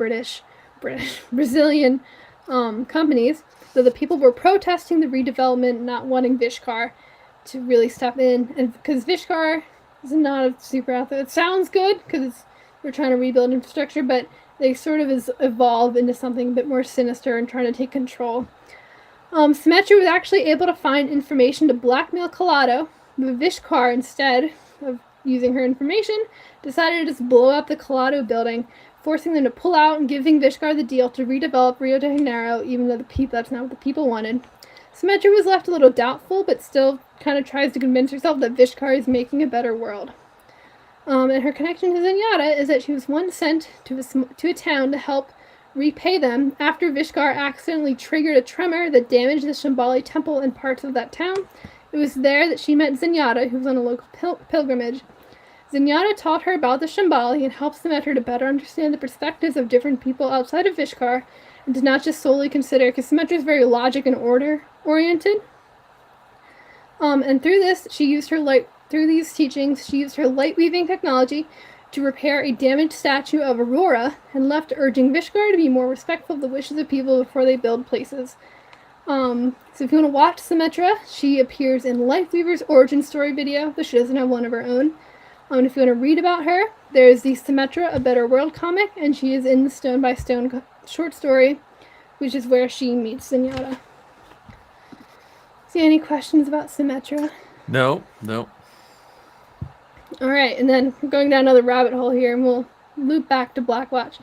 Brazilian companies. So the people were protesting the redevelopment, not wanting Vishkar to really step in, and because Vishkar is not a super athlete. It sounds good because we're trying to rebuild infrastructure, but they sort of evolve into something a bit more sinister and trying to take control. Symmetra was actually able to find information to blackmail Calado, but Vishkar, instead of using her information, decided to just blow up the Calado building, forcing them to pull out and giving Vishkar the deal to redevelop Rio de Janeiro, even though that's not what the people wanted. Symmetra was left a little doubtful, but still kind of tries to convince herself that Vishkar is making a better world. And her connection to Zenyatta is that she was once sent to a town to help repay them after Vishkar accidentally triggered a tremor that damaged the Shambhala temple and parts of that town. It was there that she met Zenyatta, who was on a local pilgrimage. Zenyatta taught her about the Shambhala and helped Symmetra to better understand the perspectives of different people outside of Vishkar, and to not just solely consider, because Symmetra is very logic and order oriented. And through these teachings, she used her light weaving technology to repair a damaged statue of Aurora, and left urging Vishkar to be more respectful of the wishes of people before they build places. So if you want to watch Symmetra, she appears in Lifeweaver's origin story video, but she doesn't have one of her own. And if you want to read about her, there's the Symmetra A Better World comic, and she is in the Stone by Stone short story, which is where she meets Zenyatta. See any questions about Symmetra? No. Alright, and then we're going down another rabbit hole here, and we'll loop back to Blackwatch.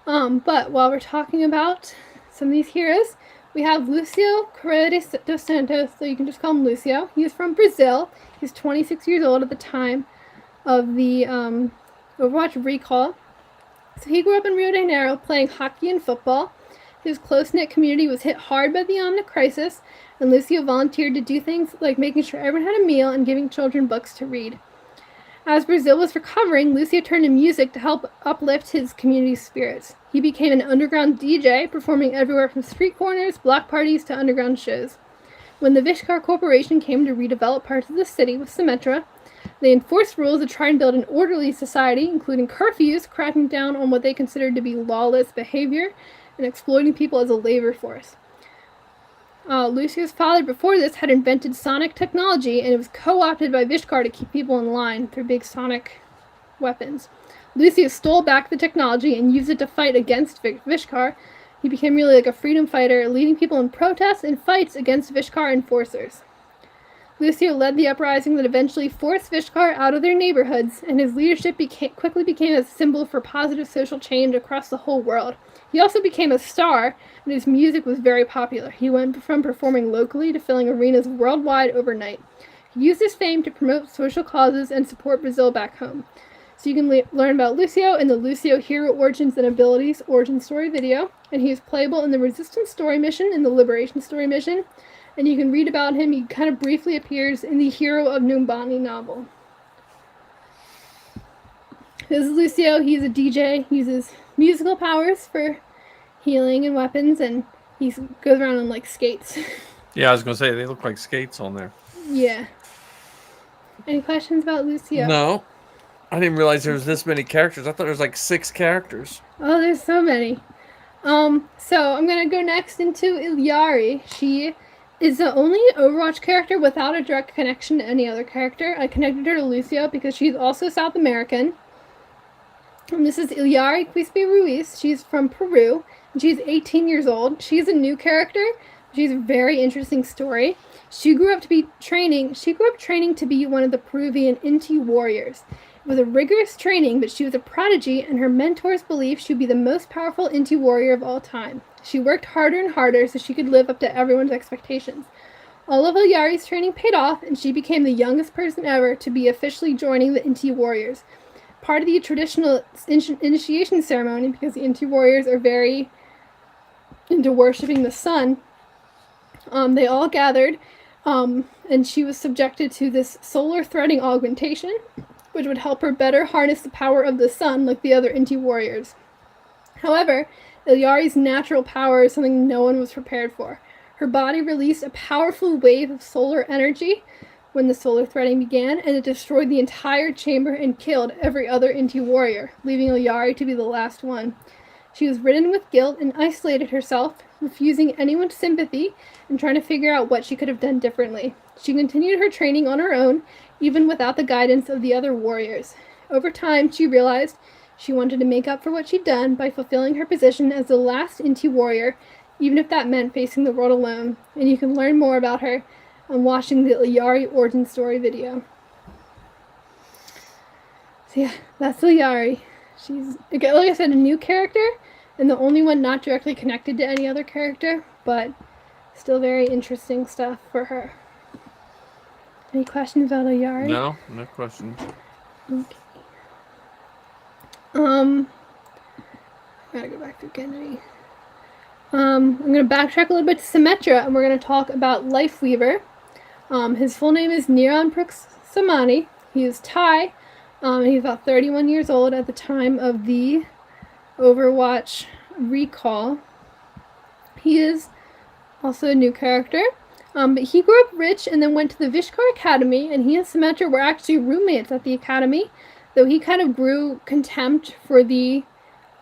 But while we're talking about some of these heroes, we have Lucio Correa dos Santos, so you can just call him Lucio. He's from Brazil. He's 26 years old at the time of the Overwatch recall. So he grew up in Rio de Janeiro playing hockey and football. His close-knit community was hit hard by the Omnic Crisis, and Lucio volunteered to do things like making sure everyone had a meal and giving children books to read. As Brazil was recovering, Lucio turned to music to help uplift his community's spirits. He became an underground DJ, performing everywhere from street corners, block parties, to underground shows. When the Vishkar Corporation came to redevelop parts of the city with Symmetra, they enforced rules to try and build an orderly society, including curfews, cracking down on what they considered to be lawless behavior, and exploiting people as a labor force. Lucio's father before this had invented sonic technology, and it was co-opted by Vishkar to keep people in line through big sonic weapons. Lucio stole back the technology and used it to fight against Vishkar. He became really like a freedom fighter, leading people in protests and fights against Vishkar enforcers. Lucio led the uprising that eventually forced Vishkar out of their neighborhoods, and his leadership quickly became a symbol for positive social change across the whole world. He also became a star, and his music was very popular. He went from performing locally to filling arenas worldwide overnight. He used his fame to promote social causes and support Brazil back home. So you can learn about Lucio in the Lucio Hero Origins and Abilities origin story video, and he is playable in the Resistance story mission and the Liberation story mission, and you can read about him. He kind of briefly appears in the Hero of Numbani novel. This is Lucio. He's a DJ. He uses musical powers for healing and weapons, and he goes around on like skates. Yeah, I was gonna say they look like skates on there. Yeah. Any questions about Lucio? No, I didn't realize there was this many characters. I thought there was like 6 characters. Oh, there's so many. So I'm gonna go next into Ilyari. She is the only Overwatch character without a direct connection to any other character. I connected her to Lucio because she's also South American. And this is Ilyari Quispe Ruiz. She's from Peru. And she's 18 years old. She's a new character. She's a very interesting story. She grew up training to be one of the Peruvian Inti warriors. It was a rigorous training, but she was a prodigy, and her mentors believed she would be the most powerful Inti warrior of all time. She worked harder and harder so she could live up to everyone's expectations. All of Ilyari's training paid off, and she became the youngest person ever to be officially joining the Inti warriors. Part of the traditional initiation ceremony, because the Inti warriors are very into worshipping the sun, they all gathered, and she was subjected to this solar threading augmentation, which would help her better harness the power of the sun like the other Inti warriors. However, Ilyari's natural power is something no one was prepared for. Her body released a powerful wave of solar energy when the solar threading began, and it destroyed the entire chamber and killed every other Inti warrior, leaving Ilyari to be the last one. She was ridden with guilt and isolated herself, refusing anyone's sympathy and trying to figure out what she could have done differently. She continued her training on her own, even without the guidance of the other warriors. Over time, she realized she wanted to make up for what she'd done by fulfilling her position as the last Inti warrior, even if that meant facing the world alone. And you can learn more about her on watching the Ilyari origin story video. So yeah, that's Ilyari. She's, like I said, a new character, and the only one not directly connected to any other character, but still very interesting stuff for her. Any questions about Ilyari? No questions. Okay. Gotta go back to Genry. I'm gonna backtrack a little bit to Symmetra, and we're gonna talk about Lifeweaver. His full name is Niran Samani. He is Thai. He's about 31 years old at the time of the Overwatch recall. He is also a new character. But he grew up rich and then went to the Vishkar Academy, and he and Symmetra were actually roommates at the academy, though he kind of grew contempt for the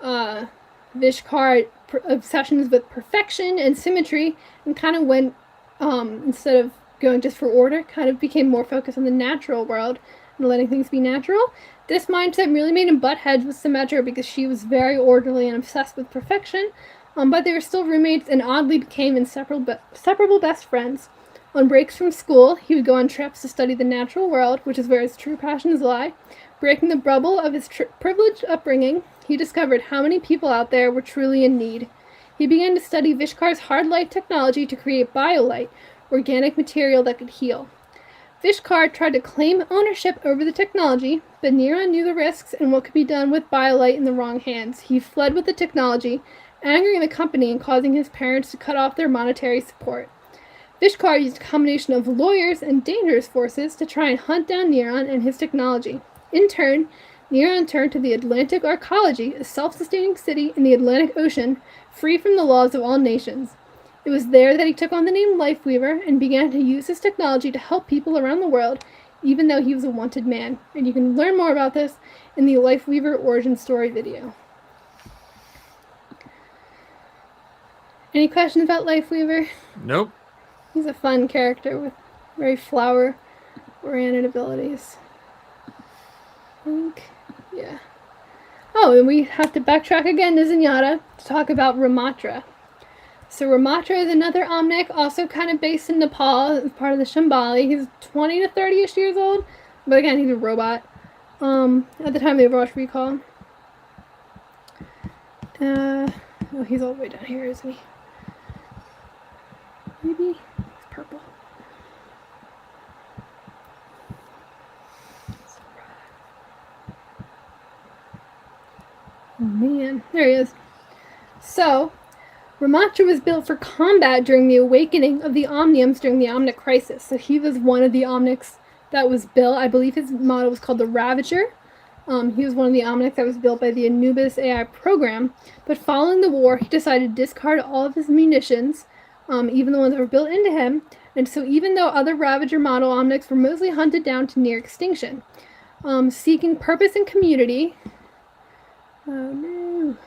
Vishkar obsessions with perfection and symmetry, and kind of went, instead of going just for order, kind of became more focused on the natural world and letting things be natural. This mindset really made him butt heads with Symmetra because she was very orderly and obsessed with perfection, but they were still roommates and oddly became inseparable best friends. On breaks from school, he would go on trips to study the natural world, which is where his true passions lie. Breaking the bubble of his privileged upbringing, he discovered how many people out there were truly in need. He began to study Vishkar's hard light technology to create BioLight, organic material that could heal. Vishkar tried to claim ownership over the technology, but Niran knew the risks and what could be done with BioLight in the wrong hands. He fled with the technology, angering the company and causing his parents to cut off their monetary support. Vishkar used a combination of lawyers and dangerous forces to try and hunt down Niran and his technology. In turn, Niran turned to the Atlantic Arcology, a self-sustaining city in the Atlantic Ocean, free from the laws of all nations. It was there that he took on the name Lifeweaver and began to use his technology to help people around the world, even though he was a wanted man. And you can learn more about this in the Lifeweaver origin story video. Any questions about Lifeweaver? Nope. He's a fun character with very flower-oriented abilities. I think, yeah. Oh, and we have to backtrack again to Zenyatta to talk about Ramatra. So Ramatra is another Omnic, also kind of based in Nepal, as part of the Shambali. He's 20 to 30-ish years old, but again, he's a robot. At the time of the Overwatch recall. Oh, he's all the way down here, isn't he? Maybe he's purple. Oh man, there he is. So, Ramatra was built for combat during the awakening of the Omniums during the Omnic Crisis. So he was one of the Omnics that was built. I believe his model was called the Ravager. He was one of the Omnics that was built by the Anubis AI program. But following the war, he decided to discard all of his munitions, even the ones that were built into him. And so even though other Ravager model Omnics were mostly hunted down to near extinction, seeking purpose and community... Oh no...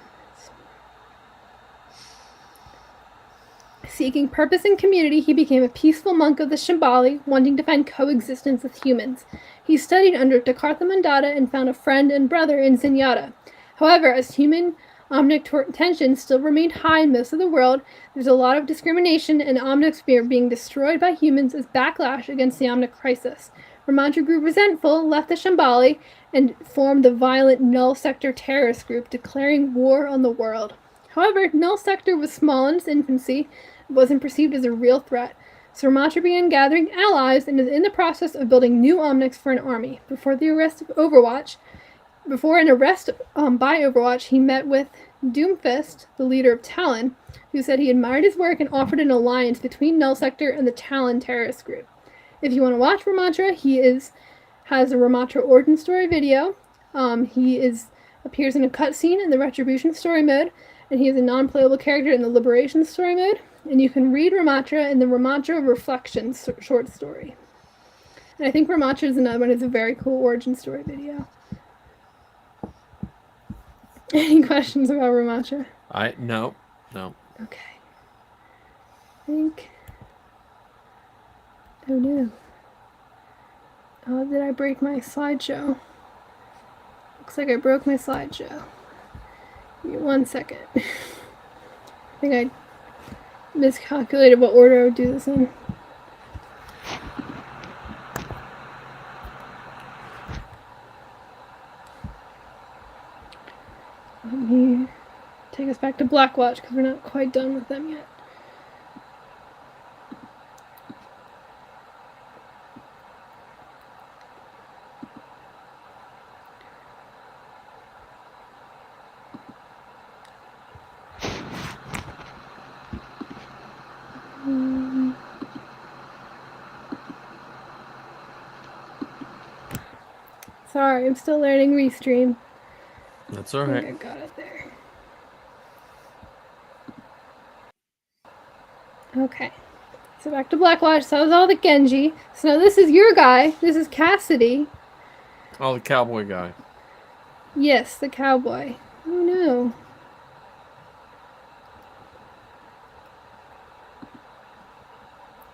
Seeking purpose and community, he became a peaceful monk of the Shambali, wanting to find coexistence with humans. He studied under Takartha Mandata and found a friend and brother in Zenyatta. However, as human Omnic tensions still remained high in most of the world, there's a lot of discrimination, and Omnics are being destroyed by humans as backlash against the Omnic crisis. Ramantra grew resentful, left the Shambali, and formed the violent Null Sector terrorist group, declaring war on the world. However, Null Sector was small in its infancy, and wasn't perceived as a real threat, so Ramantra began gathering allies and is in the process of building new Omnics for an army. Before an arrest by Overwatch, he met with Doomfist, the leader of Talon, who said he admired his work and offered an alliance between Null Sector and the Talon terrorist group. If you want to watch Ramantra, he has a Ramantra origin story video. He appears in a cutscene in the Retribution story mode, and he is a non-playable character in the Liberation story mode. And you can read Ramantra in the Ramantra Reflections short story. And I think Ramantra is another one. It's a very cool origin story video. Any questions about Ramantra? No. Okay. I think. Oh no. Oh, did I break my slideshow? Looks like I broke my slideshow. Give me 1 second. I think I miscalculated what order I would do this in. Let me take us back to Blackwatch because we're not quite done with them yet. Sorry, I'm still learning Restream. That's all right. I think I got it there. Okay. So back to Blackwatch. So that was all the Genji. So now this is your guy. This is Cassidy. Oh, the cowboy guy. Yes, the cowboy. Oh no.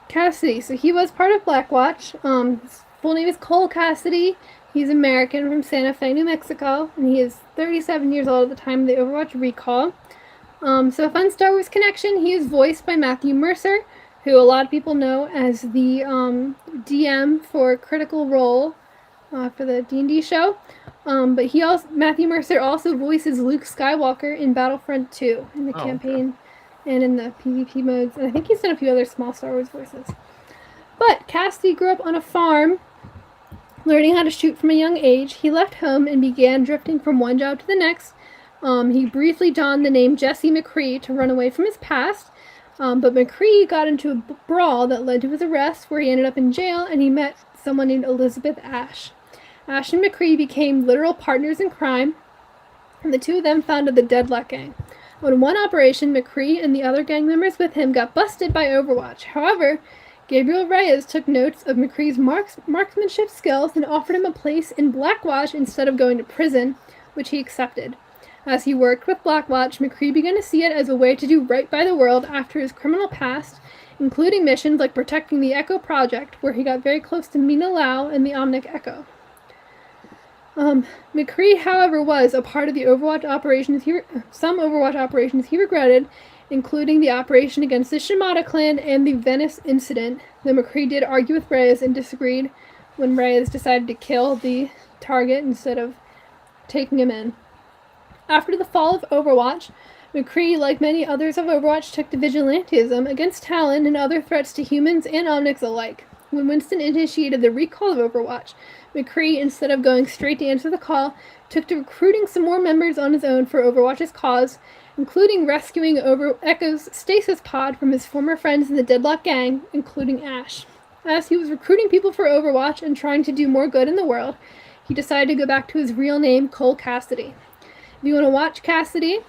Cassidy. So he was part of Blackwatch. His full name is Cole Cassidy. He's American from Santa Fe, New Mexico, and he is 37 years old at the time of the Overwatch recall. So a fun Star Wars connection. He is voiced by Matthew Mercer, who a lot of people know as the DM for Critical Role for the D&D show. But Matthew Mercer also voices Luke Skywalker in Battlefront 2 in the campaign and in the PvP modes. And I think he's done a few other small Star Wars voices. But Cassidy grew up on a farm, learning how to shoot from a young age. He left home and began drifting from one job to the next. He briefly donned the name Jesse McCree to run away from his past, but McCree got into a brawl that led to his arrest, where he ended up in jail, and he met someone named Elizabeth Ash. Ash and McCree became literal partners in crime, and the two of them founded the Deadlock Gang. On one operation, McCree and the other gang members with him got busted by Overwatch. However, Gabriel Reyes took notes of McCree's marksmanship skills and offered him a place in Blackwatch instead of going to prison, which he accepted. As he worked with Blackwatch, McCree began to see it as a way to do right by the world after his criminal past, including missions like protecting the Echo Project, where he got very close to Mina Lau and the Omnic Echo. McCree, however, was a part of the Overwatch operations. Some Overwatch operations he regretted, including the operation against the Shimada clan and the Venice incident, though McCree did argue with Reyes and disagreed when Reyes decided to kill the target instead of taking him in. After the fall of Overwatch, McCree, like many others of Overwatch, took to vigilantism against Talon and other threats to humans and Omnics alike. When Winston initiated the recall of Overwatch, McCree, instead of going straight to answer the call, took to recruiting some more members on his own for Overwatch's cause, including rescuing Echo's stasis pod from his former friends in the Deadlock Gang, including Ash. As he was recruiting people for Overwatch and trying to do more good in the world, he decided to go back to his real name, Cole Cassidy. If you want to watch Cassidy,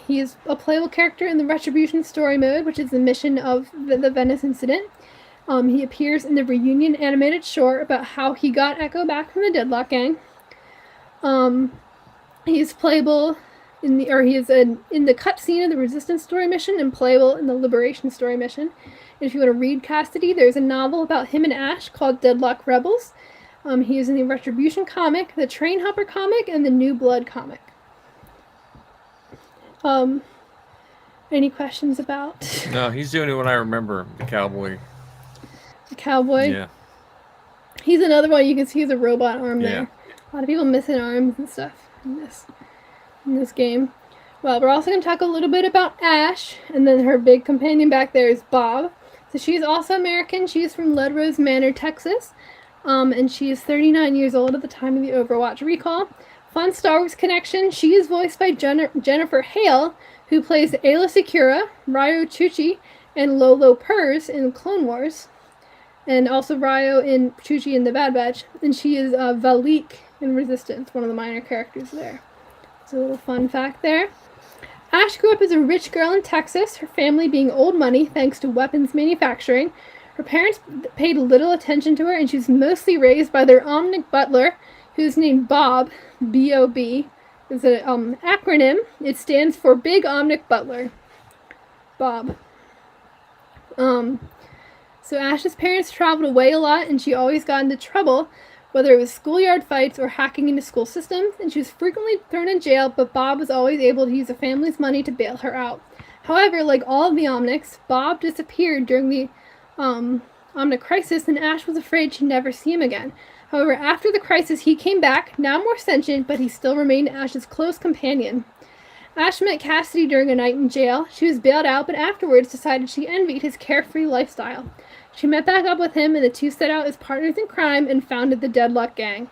he is a playable character in the Retribution story mode, which is the mission of the Venice incident. He appears in the reunion animated short about how he got Echo back from the Deadlock Gang. He's playable in the cutscene of the Resistance story mission and playable in the Liberation story mission. And if you want to read Cassidy, there's a novel about him and Ash called Deadlock Rebels. He is in the Retribution comic, the Train Hopper comic, and the New Blood comic. Any questions about No, he's the only one I remember. The cowboy. the cowboy? Yeah. He's another one you can see as a robot arm Yeah. there. A lot of people missing arms and stuff in this game. Well, we're also going to talk a little bit about Ash, and then her big companion back there is Bob. So she's also American. She's from Lead Rose Manor, Texas, and she is 39 years old at the time of the Overwatch recall. Fun Star Wars connection. She is voiced by Jennifer Hale, who plays Ayla Secura, Ryo Chuchi, and Lolo Purrs in Clone Wars, and also Ryo and Chuchi in The Bad Batch. And she is Valik in Resistance, one of the minor characters there. It's a little fun fact there. Ash grew up as a rich girl in Texas, her family being old money thanks to weapons manufacturing. Her parents paid little attention to her, and she was mostly raised by their Omnic butler, who's named Bob, B-O-B. It's an acronym. It stands for Big Omnic Butler. Bob. So Ash's parents traveled away a lot, and she always got into trouble, whether it was schoolyard fights or hacking into school systems, and she was frequently thrown in jail, but Bob was always able to use the family's money to bail her out. However, like all of the Omnics, Bob disappeared during the Omnic crisis, and Ash was afraid she'd never see him again. However, after the crisis, he came back, now more sentient, but he still remained Ash's close companion. Ash met Cassidy during a night in jail. She was bailed out, but afterwards decided she envied his carefree lifestyle. She met back up with him, and the two set out as partners in crime and founded the Deadlock Gang.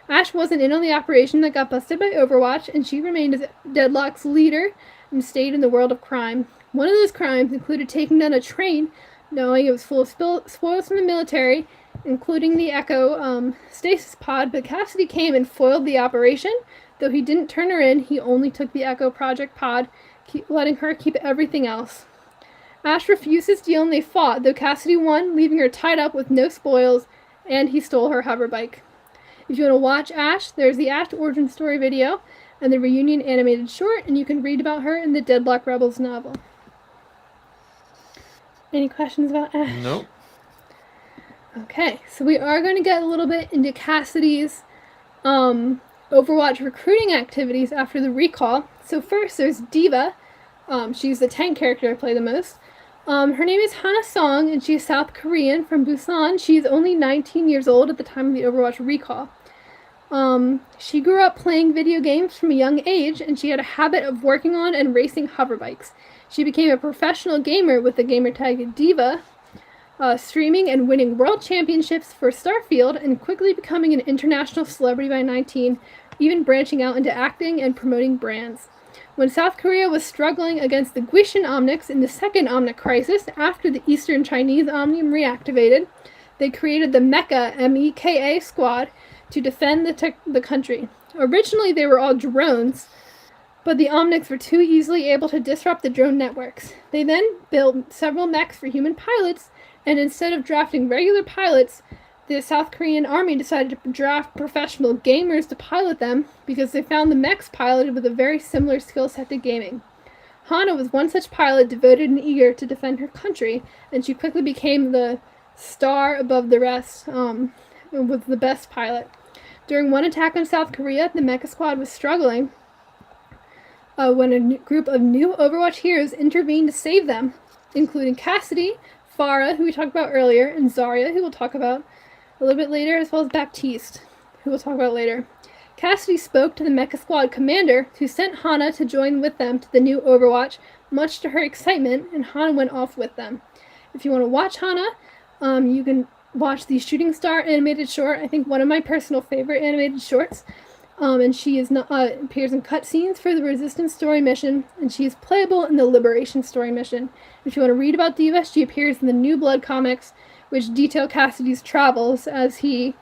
Ash wasn't in on the operation that got busted by Overwatch, and she remained as Deadlock's leader and stayed in the world of crime. One of those crimes included taking down a train, knowing it was full of spoils from the military, including the Echo stasis pod, but Cassidy came and foiled the operation. Though he didn't turn her in, he only took the Echo Project pod, letting her keep everything else. Ash refused his deal and they fought, though Cassidy won, leaving her tied up with no spoils, and he stole her hover bike. If you want to watch Ash, there's the Ash origin story video and the reunion animated short, and you can read about her in the Deadlock Rebels novel. Any questions about Ash? Nope. Okay, so we are going to get a little bit into Cassidy's Overwatch recruiting activities after the recall. So first, there's Diva. She's the tank character I play the most. Her name is Hana Song, and she's South Korean from Busan. She's only 19 years old at the time of the Overwatch recall. She grew up playing video games from a young age, and she had a habit of working on and racing hoverbikes. She became a professional gamer with the gamertag Diva, streaming and winning world championships for Starfield, and quickly becoming an international celebrity by 19, even branching out into acting and promoting brands. When South Korea was struggling against the Guishan Omnics in the second Omnic crisis, after the Eastern Chinese Omnium reactivated, they created the Mecha, M-E-K-A squad, to defend the country. Originally, they were all drones, but the Omnics were too easily able to disrupt the drone networks. They then built several mechs for human pilots, and instead of drafting regular pilots, the South Korean army decided to draft professional gamers to pilot them because they found the mechs piloted with a very similar skill set to gaming. Hana was one such pilot, devoted and eager to defend her country, and she quickly became the star above the rest, and was the best pilot. During one attack on South Korea, the Mecha Squad was struggling when a group of new Overwatch heroes intervened to save them, including Cassidy, Farah, who we talked about earlier, and Zarya, who we'll talk about a little bit later, as well as Baptiste, who we'll talk about later. Cassidy spoke to the Mecha Squad commander, who sent Hana to join with them to the new Overwatch, much to her excitement, and Hana went off with them. If you want to watch Hana, you can watch the Shooting Star animated short, I think one of my personal favorite animated shorts, and she appears in cutscenes for the Resistance story mission, and she is playable in the Liberation story mission. If you want to read about Diva, she appears in the New Blood comics, which detail Cassidy's travels as he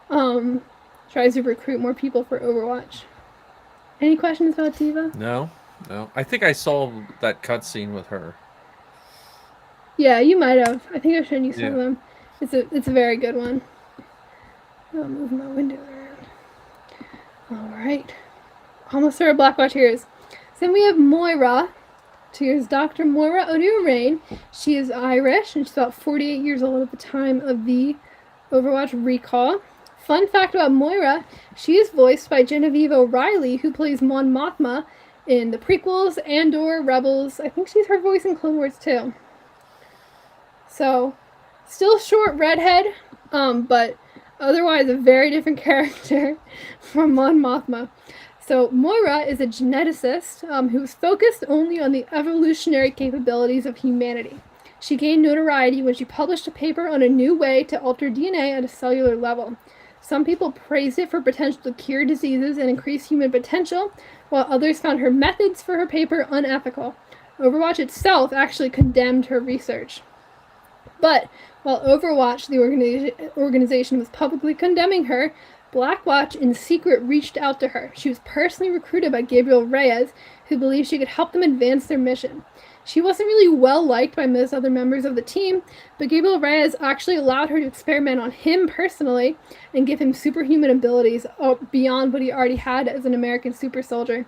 tries to recruit more people for Overwatch. Any questions about Diva? No. I think I saw that cutscene with her. Yeah, you might have. I think I've shown you some Yeah. of them. It's a very good one. I'll move my window around. Alright. Almost there are Blackwatch Heroes. Then we have Moira. Here's Dr. Moira O'Donoghue. She is Irish, and she's about 48 years old at the time of the Overwatch recall. Fun fact about Moira, she is voiced by Genevieve O'Reilly, who plays Mon Mothma in the prequels, Andor, Rebels. I think she's her voice in Clone Wars too. So, still short redhead, but otherwise a very different character from Mon Mothma. So Moira is a geneticist who's focused only on the evolutionary capabilities of humanity. She gained notoriety when she published a paper on a new way to alter DNA at a cellular level. Some people praised it for potential to cure diseases and increase human potential, while others found her methods for her paper unethical. Overwatch itself actually condemned her research. But while Overwatch, the organization, was publicly condemning her, Blackwatch in secret reached out to her. She was personally recruited by Gabriel Reyes, who believed she could help them advance their mission. She wasn't really well liked by most other members of the team, but Gabriel Reyes actually allowed her to experiment on him personally and give him superhuman abilities beyond what he already had as an American super soldier.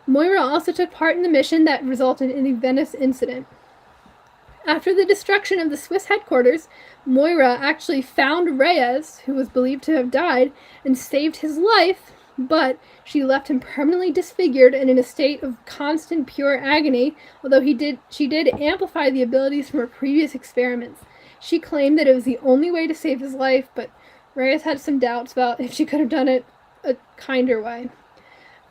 Moira also took part in the mission that resulted in the Venice incident. After the destruction of the Swiss headquarters, Moira actually found Reyes, who was believed to have died, and saved his life, but she left him permanently disfigured and in a state of constant pure agony, although she did amplify the abilities from her previous experiments. She claimed that it was the only way to save his life, but Reyes had some doubts about if she could have done it a kinder way.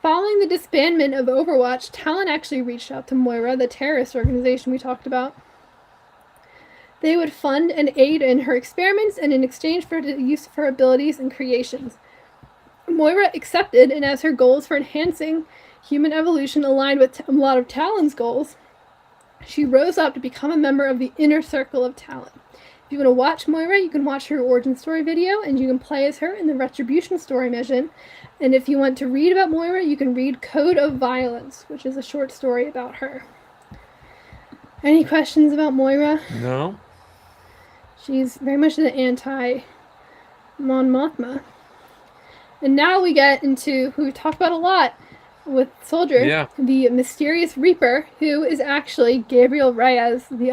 Following the disbandment of Overwatch, Talon actually reached out to Moira, the terrorist organization we talked about. They would fund and aid in her experiments and in exchange for the use of her abilities and creations. Moira accepted, and as her goals for enhancing human evolution aligned with a lot of Talon's goals, she rose up to become a member of the inner circle of Talon. If you want to watch Moira, you can watch her origin story video, and you can play as her in the Retribution story mission. And if you want to read about Moira, you can read Code of Violence, which is a short story about her. Any questions about Moira? No. She's very much the anti-Mon Mothma. And now we get into who we talked about a lot with Soldier, the mysterious Reaper, who is actually Gabriel Reyes, the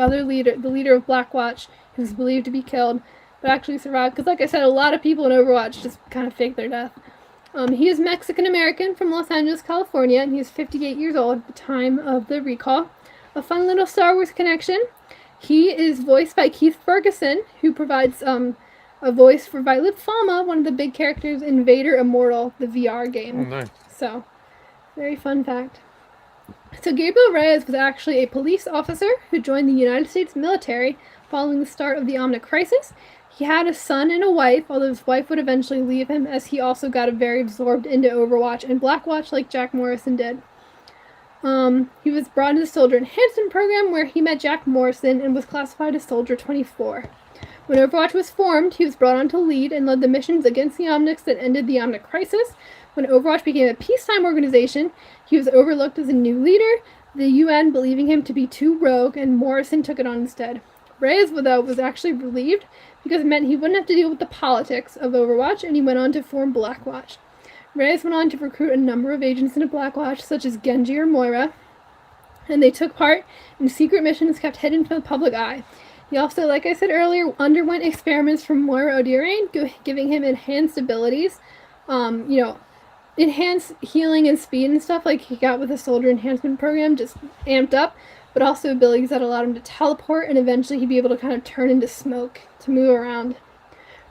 leader of Blackwatch, who's believed to be killed, but actually survived. Because like I said, a lot of people in Overwatch just kind of fake their death. He is Mexican-American from Los Angeles, California, and he's 58 years old at the time of the recall. A fun little Star Wars connection. He is voiced by Keith Ferguson, who provides a voice for Violet Fama, one of the big characters in Vader Immortal, the VR game. Oh, nice. So, very fun fact. So Gabriel Reyes was actually a police officer who joined the United States military following the start of the Omnic Crisis. He had a son and a wife, although his wife would eventually leave him as he also got very absorbed into Overwatch and Blackwatch like Jack Morrison did. He was brought into the Soldier Enhancement Program where he met Jack Morrison and was classified as Soldier 24. When Overwatch was formed, he was brought on to lead and led the missions against the Omnics that ended the Omnic Crisis. When Overwatch became a peacetime organization, he was overlooked as a new leader, the UN believing him to be too rogue, and Morrison took it on instead. Reyes, though, was actually relieved because it meant he wouldn't have to deal with the politics of Overwatch, and he went on to form Blackwatch. Reyes went on to recruit a number of agents into Blackwatch, such as Genji or Moira, and they took part in secret missions kept hidden from the public eye. He also, like I said earlier, underwent experiments from Moira O'Donoghue, giving him enhanced abilities, enhanced healing and speed and stuff like he got with the Soldier Enhancement Program, just amped up, but also abilities that allowed him to teleport, and eventually he'd be able to kind of turn into smoke to move around.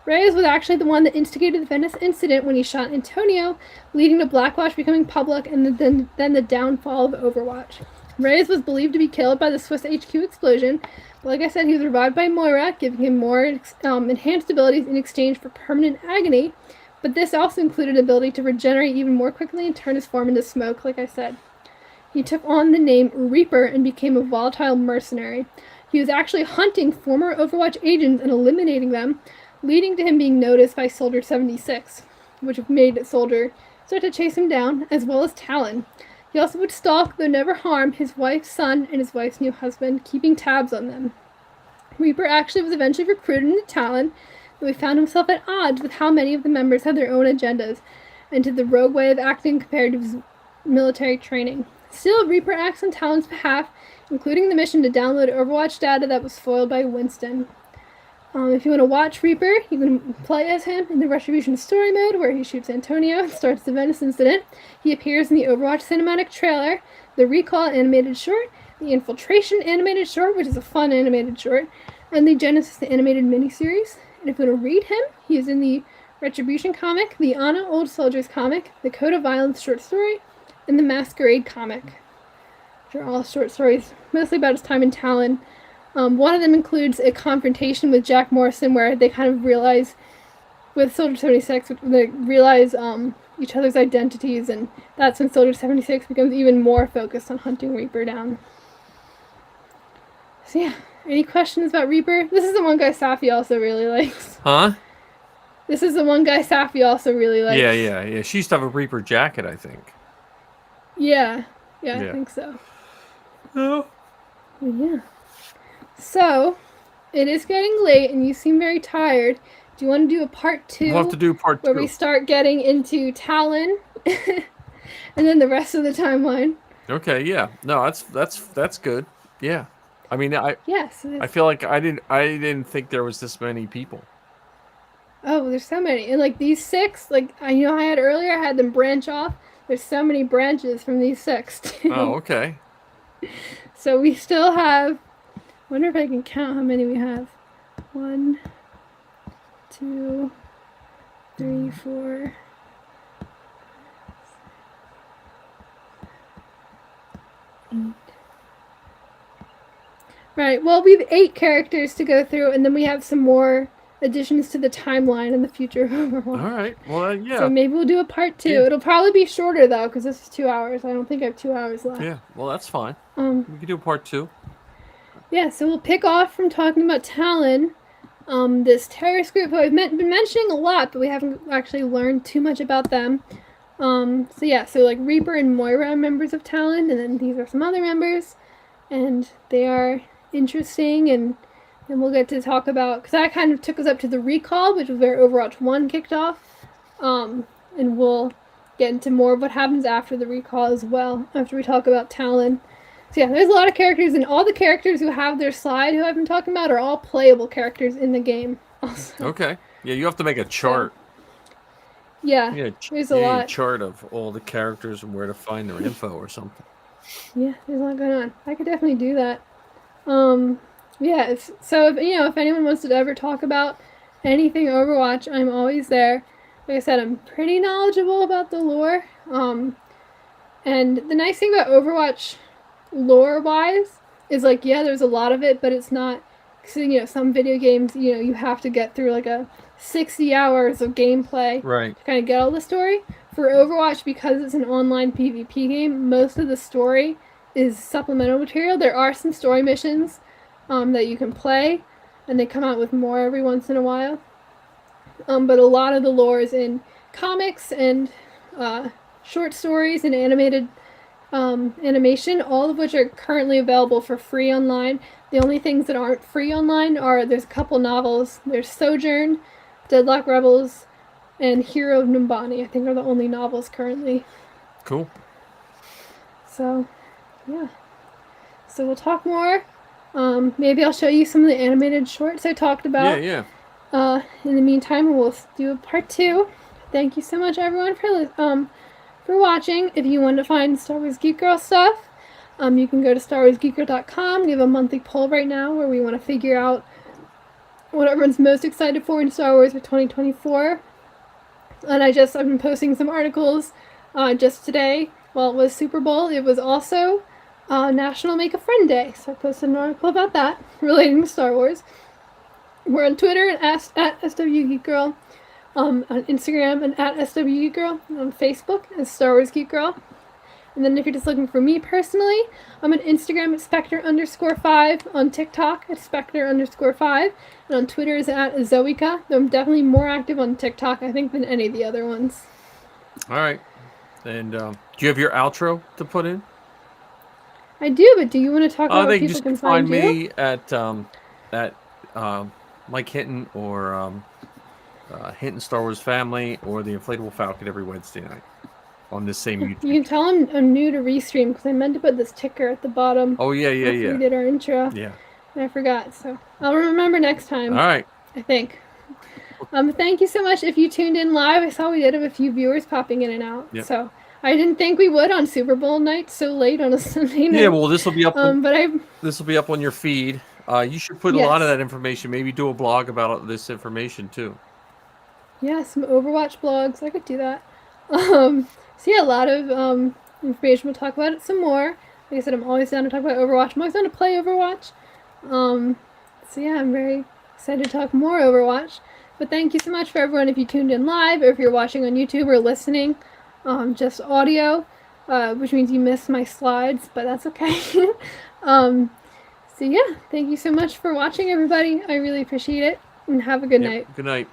Reyes was actually the one that instigated the Venice incident when he shot Antonio, leading to Blackwatch becoming public and then the downfall of Overwatch. Reyes was believed to be killed by the Swiss HQ explosion, but like I said, he was revived by Moira, giving him more enhanced abilities in exchange for permanent agony, but this also included the ability to regenerate even more quickly and turn his form into smoke, like I said. He took on the name Reaper and became a volatile mercenary. He was actually hunting former Overwatch agents and eliminating them, leading to him being noticed by Soldier 76, which made Soldier start to chase him down, as well as Talon. He also would stalk, though never harm, his wife's son and his wife's new husband, keeping tabs on them. Reaper actually was eventually recruited into Talon, but he found himself at odds with how many of the members had their own agendas, and to the rogue way of acting compared to his military training. Still, Reaper acts on Talon's behalf, including the mission to download Overwatch data that was foiled by Winston. If you want to watch Reaper, you can play as him in the Retribution story mode, where he shoots Antonio and starts the Venice incident. He appears in the Overwatch cinematic trailer, the Recall animated short, the Infiltration animated short, which is a fun animated short, and the Genesis animated miniseries. And if you want to read him, he is in the Retribution comic, the Anna Old Soldiers comic, the Code of Violence short story, and the Masquerade comic, which are all short stories, mostly about his time in Talon. One of them includes a confrontation with Jack Morrison, where they kind of realize, with Soldier 76, they realize each other's identities, and that's when Soldier 76 becomes even more focused on hunting Reaper down. So yeah, any questions about Reaper? This is the one guy Safi also really likes. Huh? This is the one guy Safi also really likes. Yeah. She used to have a Reaper jacket, I think. Yeah, I Yeah. think so. No. Yeah. So, it is getting late, and you seem very tired. Do you want to do a part 2? We'll have to do part 2. Where we start getting into Talon, and then the rest of the timeline. Okay, yeah. No, that's good. Yeah. I mean, I feel like I didn't think there was this many people. Oh, there's so many. And like these 6, like I had earlier, I had them branch off. There's so many branches from these 6 too. Oh, okay. So we still have, I wonder if I can count how many we have. 1, 2, 3, 4. Right, well, we have 8 characters to go through, and then we have some more additions to the timeline in the future of Overwatch. All right, well, yeah. So maybe we'll do a part 2. Yeah. It'll probably be shorter, though, because this is 2 hours. I don't think I have 2 hours left. Yeah, well, that's fine. We can do part 2. Yeah, so we'll pick off from talking about Talon, this terrorist group who I've been mentioning a lot, but we haven't actually learned too much about them. So like Reaper and Moira are members of Talon, and then these are some other members, and they are interesting, and we'll get to talk about, because that kind of took us up to the Recall, which was where Overwatch 1 kicked off, and we'll get into more of what happens after the Recall as well, after we talk about Talon. So yeah, there's a lot of characters, and all the characters who have their slide who I've been talking about are all playable characters in the game also. Okay. Yeah, you have to make a chart. Yeah, there's a lot. A chart of all the characters and where to find their info or something. Yeah, there's a lot going on. I could definitely do that. Yeah, so if anyone wants to ever talk about anything Overwatch, I'm always there. Like I said, I'm pretty knowledgeable about the lore. And the nice thing about Overwatch lore-wise is, like, yeah, there's a lot of it, but it's not, so, some video games, you have to get through, like, a 60 hours of gameplay to kind of get all the story. For Overwatch, because it's an online PvP game, most of the story is supplemental material. There are some story missions that you can play, and they come out with more every once in a while. But a lot of the lore is in comics and short stories and animated animation, all of which are currently available for free online. The only things that aren't free online are, there's a couple novels. There's Sojourn, Deadlock Rebels, and Hero of Numbani, I think, are the only novels currently. Cool. So, yeah. So we'll talk more. Maybe I'll show you some of the animated shorts I talked about. Yeah. In the meantime, we'll do a part 2. Thank you so much, everyone, for watching. If you want to find Star Wars Geek Girl stuff, you can go to StarWarsGeekGirl.com. We have a monthly poll right now where we want to figure out what everyone's most excited for in Star Wars for 2024. And I've been posting some articles just today. While it was Super Bowl, it was also National Make a Friend Day. So I posted an article about that relating to Star Wars. We're on Twitter at SWGeekGirl, on Instagram and at SWGeekGirl, on Facebook as Star Wars Geek Girl. And then if you're just looking for me personally, I'm on Instagram at Spectre_5, on TikTok at Spectre_5, and on Twitter is at Zoika, though I'm definitely more active on TikTok, I think, than any of the other ones. All right. And do you have your outro to put in? I do, but do you want to talk about where people can find you? They can find me at Mike Hinton or Hinton Star Wars Family or the Inflatable Falcon every Wednesday night. on this same YouTube. You can tell I'm new to Restream because I meant to put this ticker at the bottom. Oh yeah, yeah, after yeah. we did our intro. Yeah. And I forgot, so I'll remember next time. All right. I think. Thank you so much. If you tuned in live, I saw we did have a few viewers popping in and out. Yep. So I didn't think we would on Super Bowl night so late on a Sunday night. Yeah, well, this will be up. But this will be up on your feed. You should put a lot of Yes. that information. Maybe do a blog about this information too. yeah, some Overwatch blogs. I could do that. So yeah, a lot of information. We'll talk about it some more. Like I said, I'm always down to talk about Overwatch. I'm always down to play Overwatch. So yeah, I'm very excited to talk more Overwatch. But thank you so much for everyone if you tuned in live or if you're watching on YouTube or listening, just audio, which means you missed my slides, but that's okay. So yeah, thank you so much for watching, everybody. I really appreciate it, and have a good night. Good night.